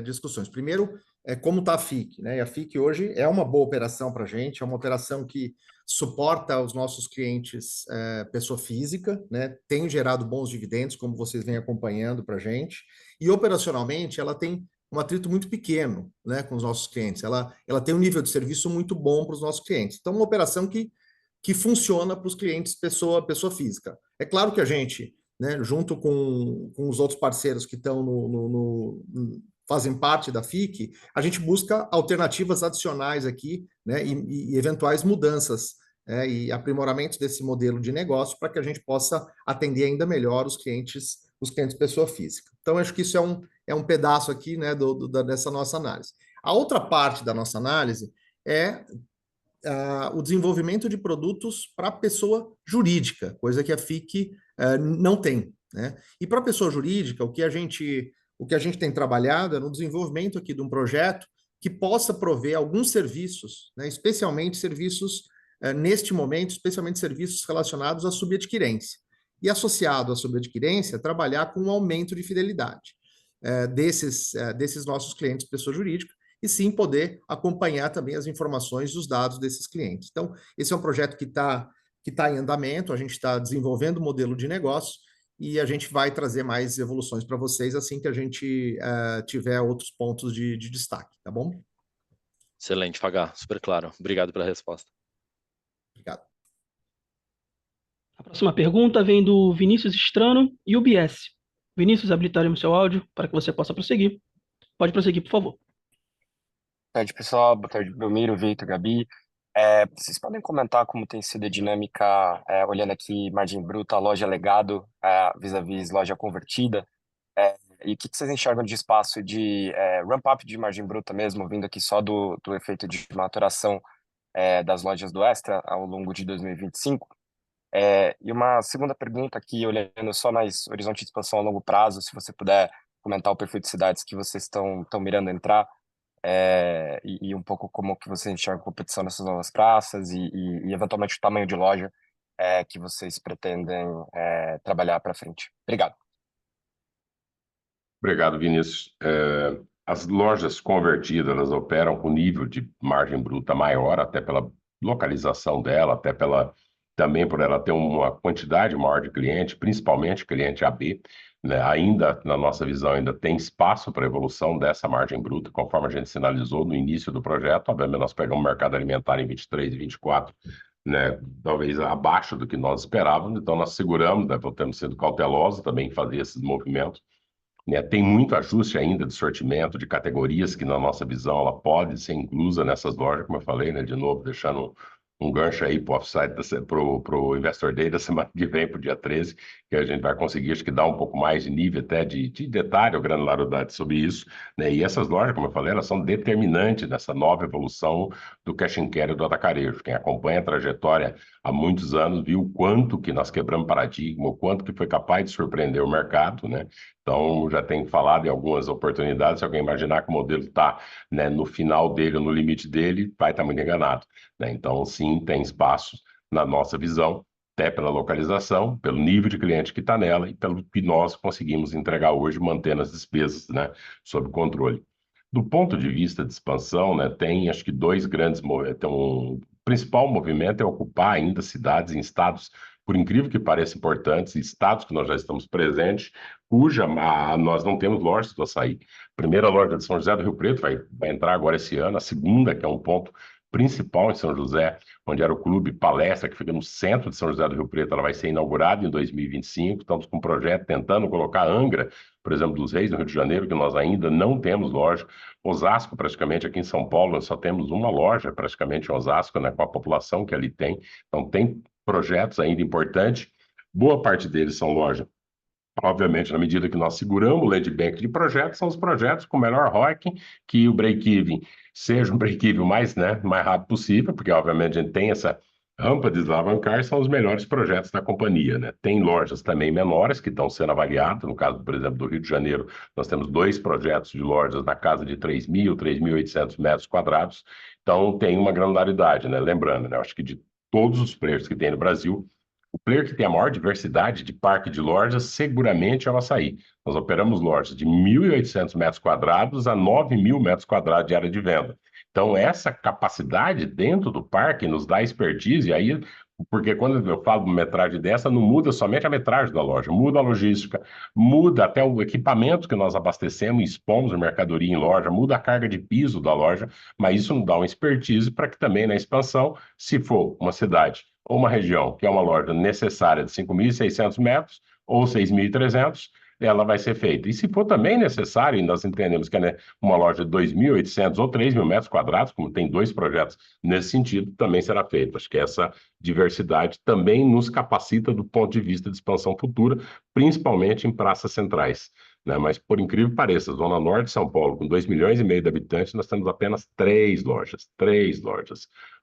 discussões. Primeiro, como está a FIC, né? E a FIC hoje é uma boa operação para a gente, é uma operação que suporta os nossos clientes, pessoa física, né? Tem gerado bons dividendos, como vocês vêm acompanhando para a gente, e operacionalmente ela tem um atrito muito pequeno, né, com os nossos clientes. Ela tem um nível de serviço muito bom para os nossos clientes. Então, uma operação que funciona para os clientes pessoa física. É claro que a gente, né, junto com os outros parceiros que estão fazem parte da FIC, a gente busca alternativas adicionais aqui, né, e eventuais mudanças, e aprimoramentos desse modelo de negócio para que a gente possa atender ainda melhor os clientes os clientes pessoa física. Então, acho que isso é um pedaço aqui, né, dessa nossa análise. A outra parte da nossa análise é o desenvolvimento de produtos para pessoa jurídica, coisa que a FIC não tem, né? E para pessoa jurídica, o que a gente tem trabalhado é no desenvolvimento aqui de um projeto que possa prover alguns serviços, né, especialmente serviços, neste momento, especialmente serviços relacionados à subadquirência. E associado à subadquirência, trabalhar com um aumento de fidelidade desses nossos clientes, pessoa jurídica, e sim poder acompanhar também as informações dos dados desses clientes. Então, esse é um projeto que tá em andamento, a gente está desenvolvendo o modelo de negócio e a gente vai trazer mais evoluções para vocês assim que a gente tiver outros pontos de destaque, tá bom? Excelente, Fagá, super claro. Obrigado pela resposta. Obrigado. A próxima pergunta vem do Vinícius Strano, UBS. Vinícius, habilitaremos seu áudio para que você possa prosseguir. Pode prosseguir, por favor. Boa tarde, pessoal. Boa tarde, Belmiro, Vitor, Gabi. Vocês podem comentar como tem sido a dinâmica, olhando aqui margem bruta, loja legado, vis-à-vis loja convertida, e o que vocês enxergam de espaço de ramp-up de margem bruta mesmo, vindo aqui só do efeito de maturação das lojas do Extra ao longo de 2025? E uma segunda pergunta aqui, olhando só mais horizonte de expansão a longo prazo, se você puder comentar o perfil de cidades que vocês estão mirando entrar, e um pouco como que você enxerga a competição nessas novas praças e eventualmente o tamanho de loja que vocês pretendem trabalhar para frente. Obrigado. Obrigado, Vinícius. As lojas convertidas, elas operam com nível de margem bruta maior, até pela localização dela, também por ela ter uma quantidade maior de cliente, principalmente cliente AB, né? Ainda, na nossa visão, ainda tem espaço para evolução dessa margem bruta, conforme a gente sinalizou no início do projeto. Obviamente, nós pegamos o mercado alimentar em 23 e 24, né? Talvez abaixo do que nós esperávamos, então nós seguramos, né? Temos sido cautelosos também em fazer esses movimentos. Né? Tem muito ajuste ainda de sortimento, de categorias que, na nossa visão, ela pode ser inclusa nessas lojas, como eu falei, né? De novo, deixando um gancho aí para o offsite, para o Investor Day da semana que vem, para o dia 13, que a gente vai conseguir, acho que dar um pouco mais de nível até de detalhe ou granularidade sobre isso, né? E essas lojas, como eu falei, elas são determinantes nessa nova evolução do cash and carry do atacarejo. Quem acompanha a trajetória há muitos anos viu o quanto que nós quebramos paradigma, o quanto que foi capaz de surpreender o mercado, né? Então, já tenho falado em algumas oportunidades, se alguém imaginar que o modelo está, né, no final dele ou no limite dele, vai estar muito enganado, né? Então, sim, tem espaço na nossa visão, até pela localização, pelo nível de cliente que está nela e pelo que nós conseguimos entregar hoje, mantendo as despesas, né, sob controle. Do ponto de vista de expansão, né, tem acho que dois grandes movimentos. O principal movimento é ocupar ainda cidades em estados, por incrível que pareça, importantes, estados que nós já estamos presentes, cuja nós não temos lojas do açaí. A primeira loja de São José do Rio Preto vai entrar agora esse ano, a segunda, que é um ponto principal em São José, onde era o Clube Palestra, que fica no centro de São José do Rio Preto, ela vai ser inaugurada em 2025, estamos com um projeto tentando colocar Angra, por exemplo, dos Reis, no Rio de Janeiro, que nós ainda não temos loja. Osasco, praticamente, aqui em São Paulo, nós só temos uma loja, praticamente, em Osasco, né, com a população que ali tem. Então, tem projetos ainda importantes. Boa parte deles são lojas. Obviamente, na medida que nós seguramos o land bank de projetos, são os projetos com melhor ROIC, que o break-even seja um break-even mais rápido possível, porque, obviamente, a gente tem essa rampa de desalavancar, são os melhores projetos da companhia, né? Tem lojas também menores que estão sendo avaliadas, no caso, por exemplo, do Rio de Janeiro, nós temos 2 projetos de lojas na casa de 3.000, 3.800 metros quadrados, então tem uma granularidade, né? Lembrando, né? Eu acho que de todos os players que tem no Brasil, o player que tem a maior diversidade de parque de lojas seguramente é o Açaí. Nós operamos lojas de 1.800 metros quadrados a 9.000 metros quadrados de área de venda. Então, essa capacidade dentro do parque nos dá expertise, e aí, porque quando eu falo de uma metragem dessa, não muda somente a metragem da loja, muda a logística, muda até o equipamento que nós abastecemos e expomos a mercadoria em loja, muda a carga de piso da loja, mas isso nos dá uma expertise para que também na expansão, se for uma cidade ou uma região que é uma loja necessária de 5.600 metros ou 6.300, ela vai ser feita. E se for também necessário, e nós entendemos que é uma loja de 2.800 ou 3.000 metros quadrados, como tem 2 projetos nesse sentido, também será feito. Acho que essa diversidade também nos capacita do ponto de vista de expansão futura, principalmente em praças centrais. Né? Mas, por incrível que pareça, a Zona Norte de São Paulo, com 2,5 milhões de habitantes, nós temos apenas 3 lojas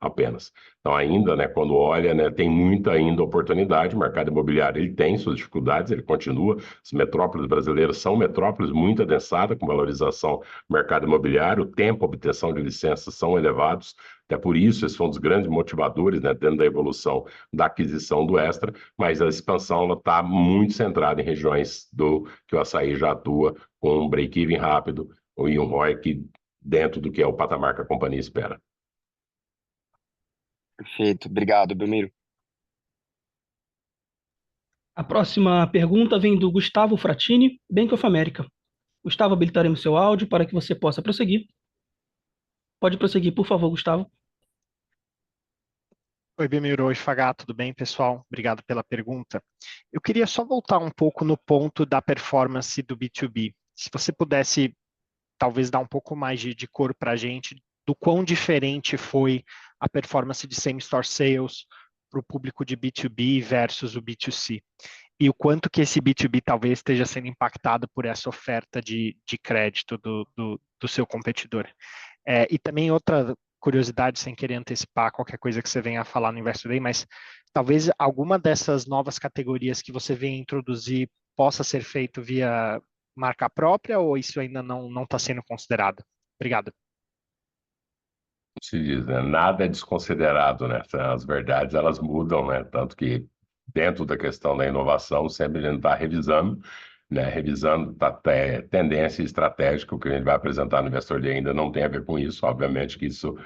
apenas. Então, ainda, né, quando olha, né, tem muita ainda oportunidade. O mercado imobiliário ele tem suas dificuldades, ele continua. As metrópoles brasileiras são metrópoles muito adensadas, com valorização do mercado imobiliário, o tempo, a obtenção de licenças são elevados. Até por isso, esses são um dos grandes motivadores, né, dentro da evolução da aquisição do Extra, mas a expansão está muito centrada em regiões que o Assaí já atua com um break-even rápido e um ROIC dentro do que é o patamar que a companhia espera. Perfeito. Obrigado, Belmiro. A próxima pergunta vem do Gustavo Fratini, Bank of America. Gustavo, habilitaremos seu áudio para que você possa prosseguir. Pode prosseguir, por favor, Gustavo. Oi, Belmiro. Oi, Fagá. Tudo bem, pessoal? Obrigado pela pergunta. Eu queria só voltar um pouco no ponto da performance do B2B. Se você pudesse, talvez, dar um pouco mais de cor para a gente do quão diferente foi a performance de same-store sales para o público de B2B versus o B2C. E o quanto que esse B2B talvez esteja sendo impactado por essa oferta de crédito do seu competidor. E também outra curiosidade, sem querer antecipar qualquer coisa que você venha a falar no Investor Day, mas talvez alguma dessas novas categorias que você venha introduzir possa ser feito via marca própria ou isso ainda não está sendo considerado? Obrigado. Se diz, né? Nada é desconsiderado, né? As verdades, elas mudam, né? Tanto que dentro da questão da inovação, sempre a gente está revisando, né? Revisando tendência estratégica, o que a gente vai apresentar no Investor Day ainda não tem a ver com isso, obviamente que isso...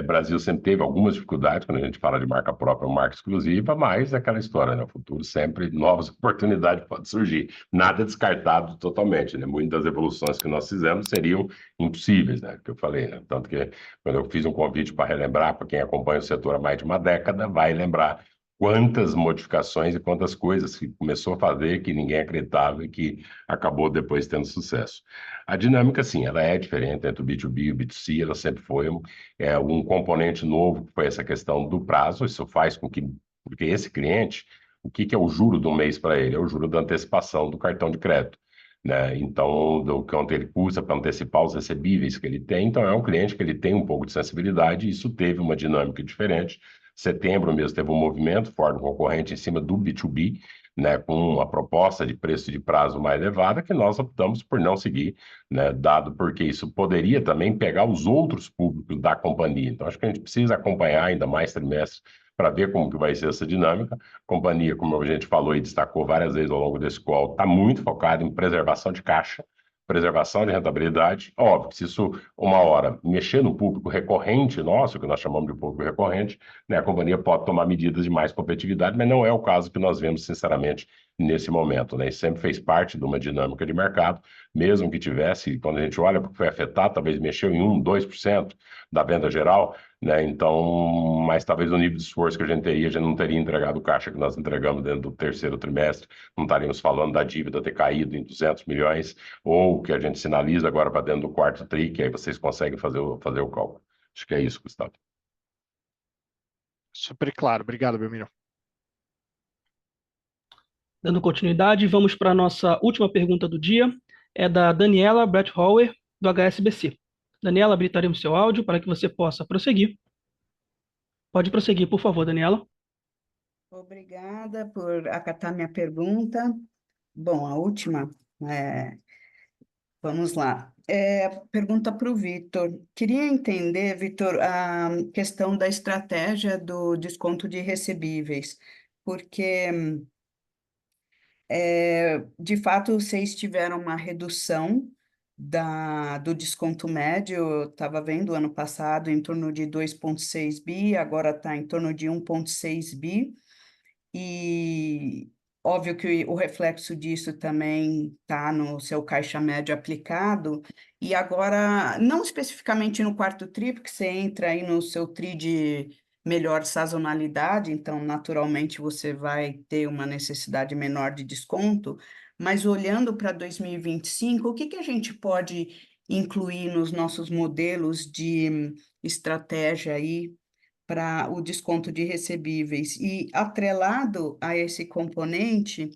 Brasil sempre teve algumas dificuldades quando a gente fala de marca própria ou marca exclusiva, mas é aquela história, né? O futuro sempre novas oportunidades podem surgir. Nada é descartado totalmente, né? Muitas das evoluções que nós fizemos seriam impossíveis, né? Que eu falei, né? Tanto que quando eu fiz um convite para relembrar, para quem acompanha o setor há mais de uma década, vai lembrar quantas modificações e quantas coisas que começou a fazer que ninguém acreditava e que acabou depois tendo sucesso. A dinâmica, sim, ela é diferente entre o B2B e o B2C, ela sempre foi um componente novo, que foi essa questão do prazo. Isso faz com que, porque esse cliente, o que é o juro do mês para ele? É o juro da antecipação do cartão de crédito. Né? Então, do quanto ele custa para antecipar os recebíveis que ele tem. Então, é um cliente que ele tem um pouco de sensibilidade, e isso teve uma dinâmica diferente. Setembro mesmo teve um movimento forte concorrente em cima do B2B, né, com uma proposta de preço de prazo mais elevada, que nós optamos por não seguir, né, dado porque isso poderia também pegar os outros públicos da companhia. Então, acho que a gente precisa acompanhar ainda mais trimestres para ver como que vai ser essa dinâmica. A companhia, como a gente falou e destacou várias vezes ao longo desse call, está muito focada em preservação de caixa, preservação de rentabilidade. Óbvio que se isso, uma hora, mexer no público recorrente nosso, que nós chamamos de público recorrente, né, a companhia pode tomar medidas de mais competitividade, mas não é o caso que nós vemos, sinceramente, nesse momento. Né? Isso sempre fez parte de uma dinâmica de mercado, mesmo que tivesse, quando a gente olha porque foi afetado, talvez mexeu em 1%, 2% da venda geral, né? Então, mas talvez o nível de esforço que a gente teria, a gente não teria entregado o caixa que nós entregamos dentro do terceiro trimestre, não estaríamos falando da dívida ter caído em 200 milhões, ou que a gente sinaliza agora para dentro do quarto tri, que aí vocês conseguem fazer o cálculo. Acho que é isso, Gustavo. Super claro. Obrigado, Belmiro. Dando continuidade, vamos para a nossa última pergunta do dia. É da Daniela Bretthauer, do HSBC. Daniela, habilitaremos seu áudio para que você possa prosseguir. Pode prosseguir, por favor, Daniela. Obrigada por acatar minha pergunta. Bom, a última, vamos lá. Pergunta para o Vitor. Queria entender, Vitor, a questão da estratégia do desconto de recebíveis, porque, de fato, vocês tiveram uma redução do desconto médio. Eu estava vendo ano passado em torno de 2,6 bi, agora está em torno de 1,6 bi, e óbvio que o reflexo disso também está no seu caixa médio aplicado, e agora, não especificamente no quarto tri, porque você entra aí no seu tri de melhor sazonalidade, então naturalmente você vai ter uma necessidade menor de desconto, mas olhando para 2025, o que que a gente pode incluir nos nossos modelos de estratégia aí para o desconto de recebíveis? E atrelado a esse componente,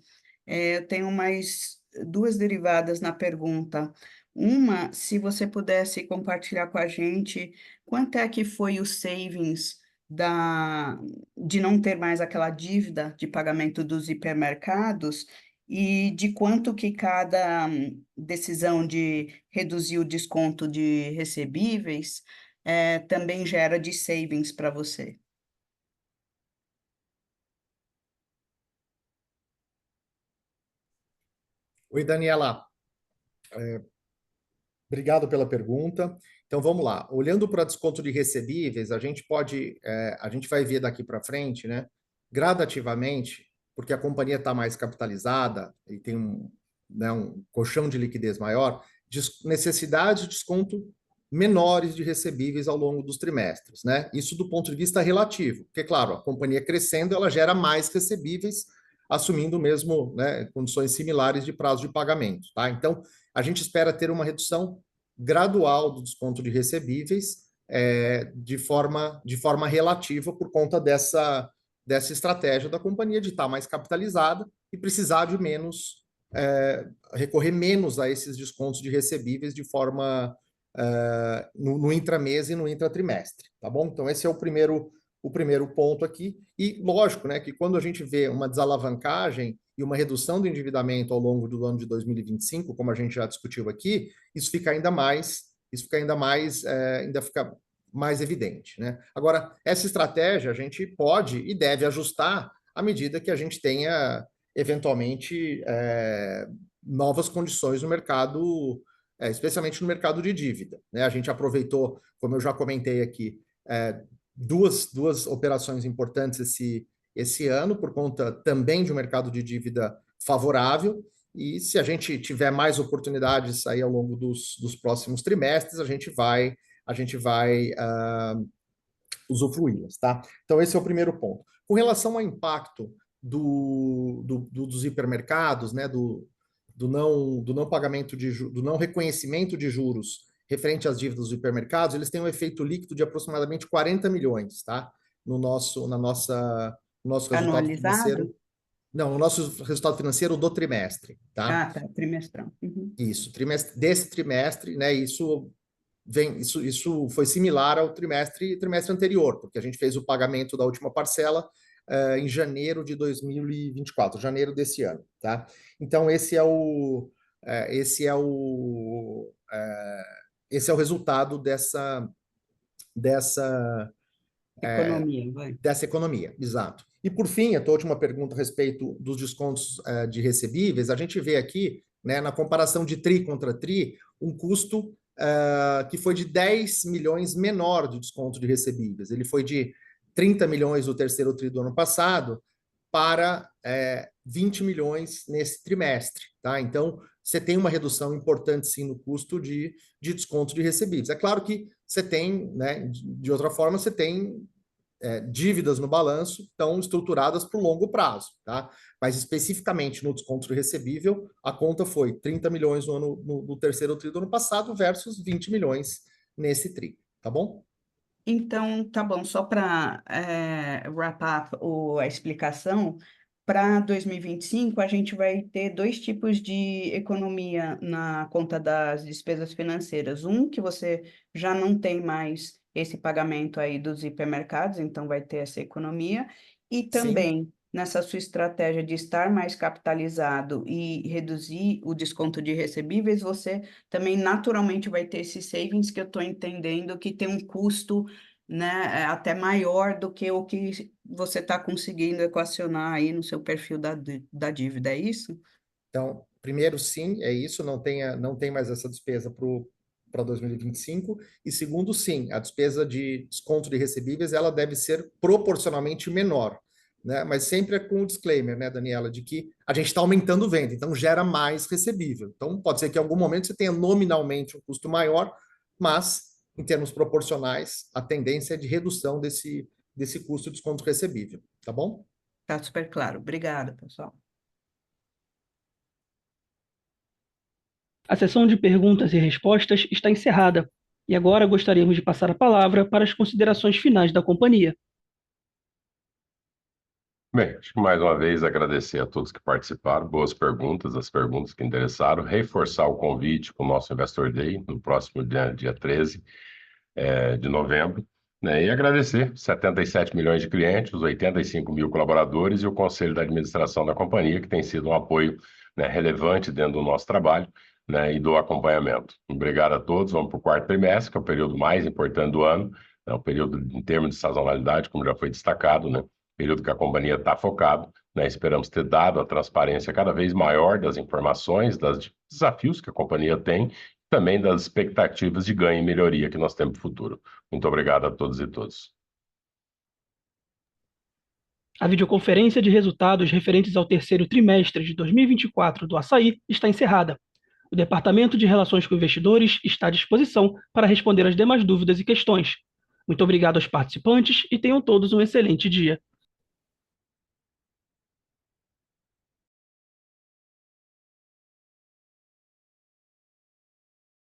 eu tenho mais duas derivadas na pergunta. Uma, se você pudesse compartilhar com a gente quanto é que foi o savings de não ter mais aquela dívida de pagamento dos hipermercados e de quanto que cada decisão de reduzir o desconto de recebíveis também gera de savings para você. Oi, Daniela. Obrigado pela pergunta. Então, vamos lá. Olhando para desconto de recebíveis, a gente vai ver daqui para frente, né, gradativamente, porque a companhia está mais capitalizada e tem um colchão de liquidez maior, necessidades de desconto menores de recebíveis ao longo dos trimestres, né? Isso do ponto de vista relativo, porque, claro, a companhia crescendo, ela gera mais recebíveis, assumindo mesmo, né, condições similares de prazo de pagamento, tá? Então, a gente espera ter uma redução gradual do desconto de recebíveis de forma relativa por conta dessa estratégia da companhia de estar mais capitalizada e precisar de menos, recorrer menos a esses descontos de recebíveis de forma no intramês e no intratrimestre, tá bom? Então, esse é o primeiro ponto aqui. E lógico, né, que quando a gente vê uma desalavancagem e uma redução do endividamento ao longo do ano de 2025, como a gente já discutiu aqui, isso fica ainda mais evidente, né? Agora, essa estratégia a gente pode e deve ajustar à medida que a gente tenha, eventualmente, novas condições no mercado, especialmente no mercado de dívida, né? A gente aproveitou, como eu já comentei aqui, duas operações importantes esse ano, por conta também de um mercado de dívida favorável, e se a gente tiver mais oportunidades aí ao longo dos próximos trimestres, a gente vai usufruí-las, tá? Então, esse é o primeiro ponto. Com relação ao impacto dos hipermercados, né, do não pagamento do não reconhecimento de juros referente às dívidas dos hipermercados, eles têm um efeito líquido de aproximadamente 40 milhões, tá? No nosso resultado financeiro. Não, no nosso resultado financeiro do trimestre, tá? Ah, tá, trimestral. Uhum. Isso, desse trimestre, né? Isso foi similar ao trimestre anterior, porque a gente fez o pagamento da última parcela em janeiro de 2024, janeiro desse ano, tá? Então, esse é o resultado dessa economia, exato. E por fim, a tua última pergunta a respeito dos descontos de recebíveis, a gente vê aqui, né, na comparação de TRI contra TRI, um custo que foi de 10 milhões menor de desconto de recebíveis. Ele foi de 30 milhões no terceiro TRI do ano passado para 20 milhões nesse trimestre, tá? Então, você tem uma redução importante, sim, no custo de desconto de recebíveis. É claro que você tem, né, de outra forma, você tem dívidas no balanço estão estruturadas para o longo prazo, tá? Mas especificamente no desconto de recebível, a conta foi 30 milhões no terceiro TRI do ano passado versus 20 milhões nesse TRI, tá bom? Então, tá bom, só para wrap up a explicação, para 2025 a gente vai ter dois tipos de economia na conta das despesas financeiras. Um, que você já não tem mais esse pagamento aí dos hipermercados, então vai ter essa economia, e também nessa sua estratégia de estar mais capitalizado e reduzir o desconto de recebíveis, você também naturalmente vai ter esses savings que eu estou entendendo que tem um custo, né, até maior do que o que você está conseguindo equacionar aí no seu perfil da dívida, é isso? Então, primeiro, sim, é isso, não tem mais essa despesa para 2025, e segundo, sim, a despesa de desconto de recebíveis, ela deve ser proporcionalmente menor, né? Mas sempre com o disclaimer, né, Daniela, de que a gente está aumentando venda, então gera mais recebível. Então, pode ser que em algum momento você tenha nominalmente um custo maior, mas, em termos proporcionais, a tendência é de redução desse custo de desconto recebível, tá bom? Tá super claro. Obrigada, pessoal. A sessão de perguntas e respostas está encerrada. E agora gostaríamos de passar a palavra para as considerações finais da companhia. Bem, acho que mais uma vez agradecer a todos que participaram, boas perguntas, as perguntas que interessaram, reforçar o convite para o nosso Investor Day no próximo dia 13 de novembro, né? E agradecer 77 milhões de clientes, os 85 mil colaboradores e o Conselho de Administração da companhia, que tem sido um apoio, né, relevante dentro do nosso trabalho, né, e do acompanhamento. Obrigado a todos, vamos para o quarto trimestre, que é o período mais importante do ano, é o período em termos de sazonalidade, como já foi destacado, né? Período que a companhia está focado, né? Esperamos ter dado a transparência cada vez maior das informações, dos desafios que a companhia tem, também das expectativas de ganho e melhoria que nós temos para o futuro. Muito obrigado a todos e todas. A videoconferência de resultados referentes ao terceiro trimestre de 2024 do Assaí está encerrada. O Departamento de Relações com Investidores está à disposição para responder as demais dúvidas e questões. Muito obrigado aos participantes e tenham todos um excelente dia.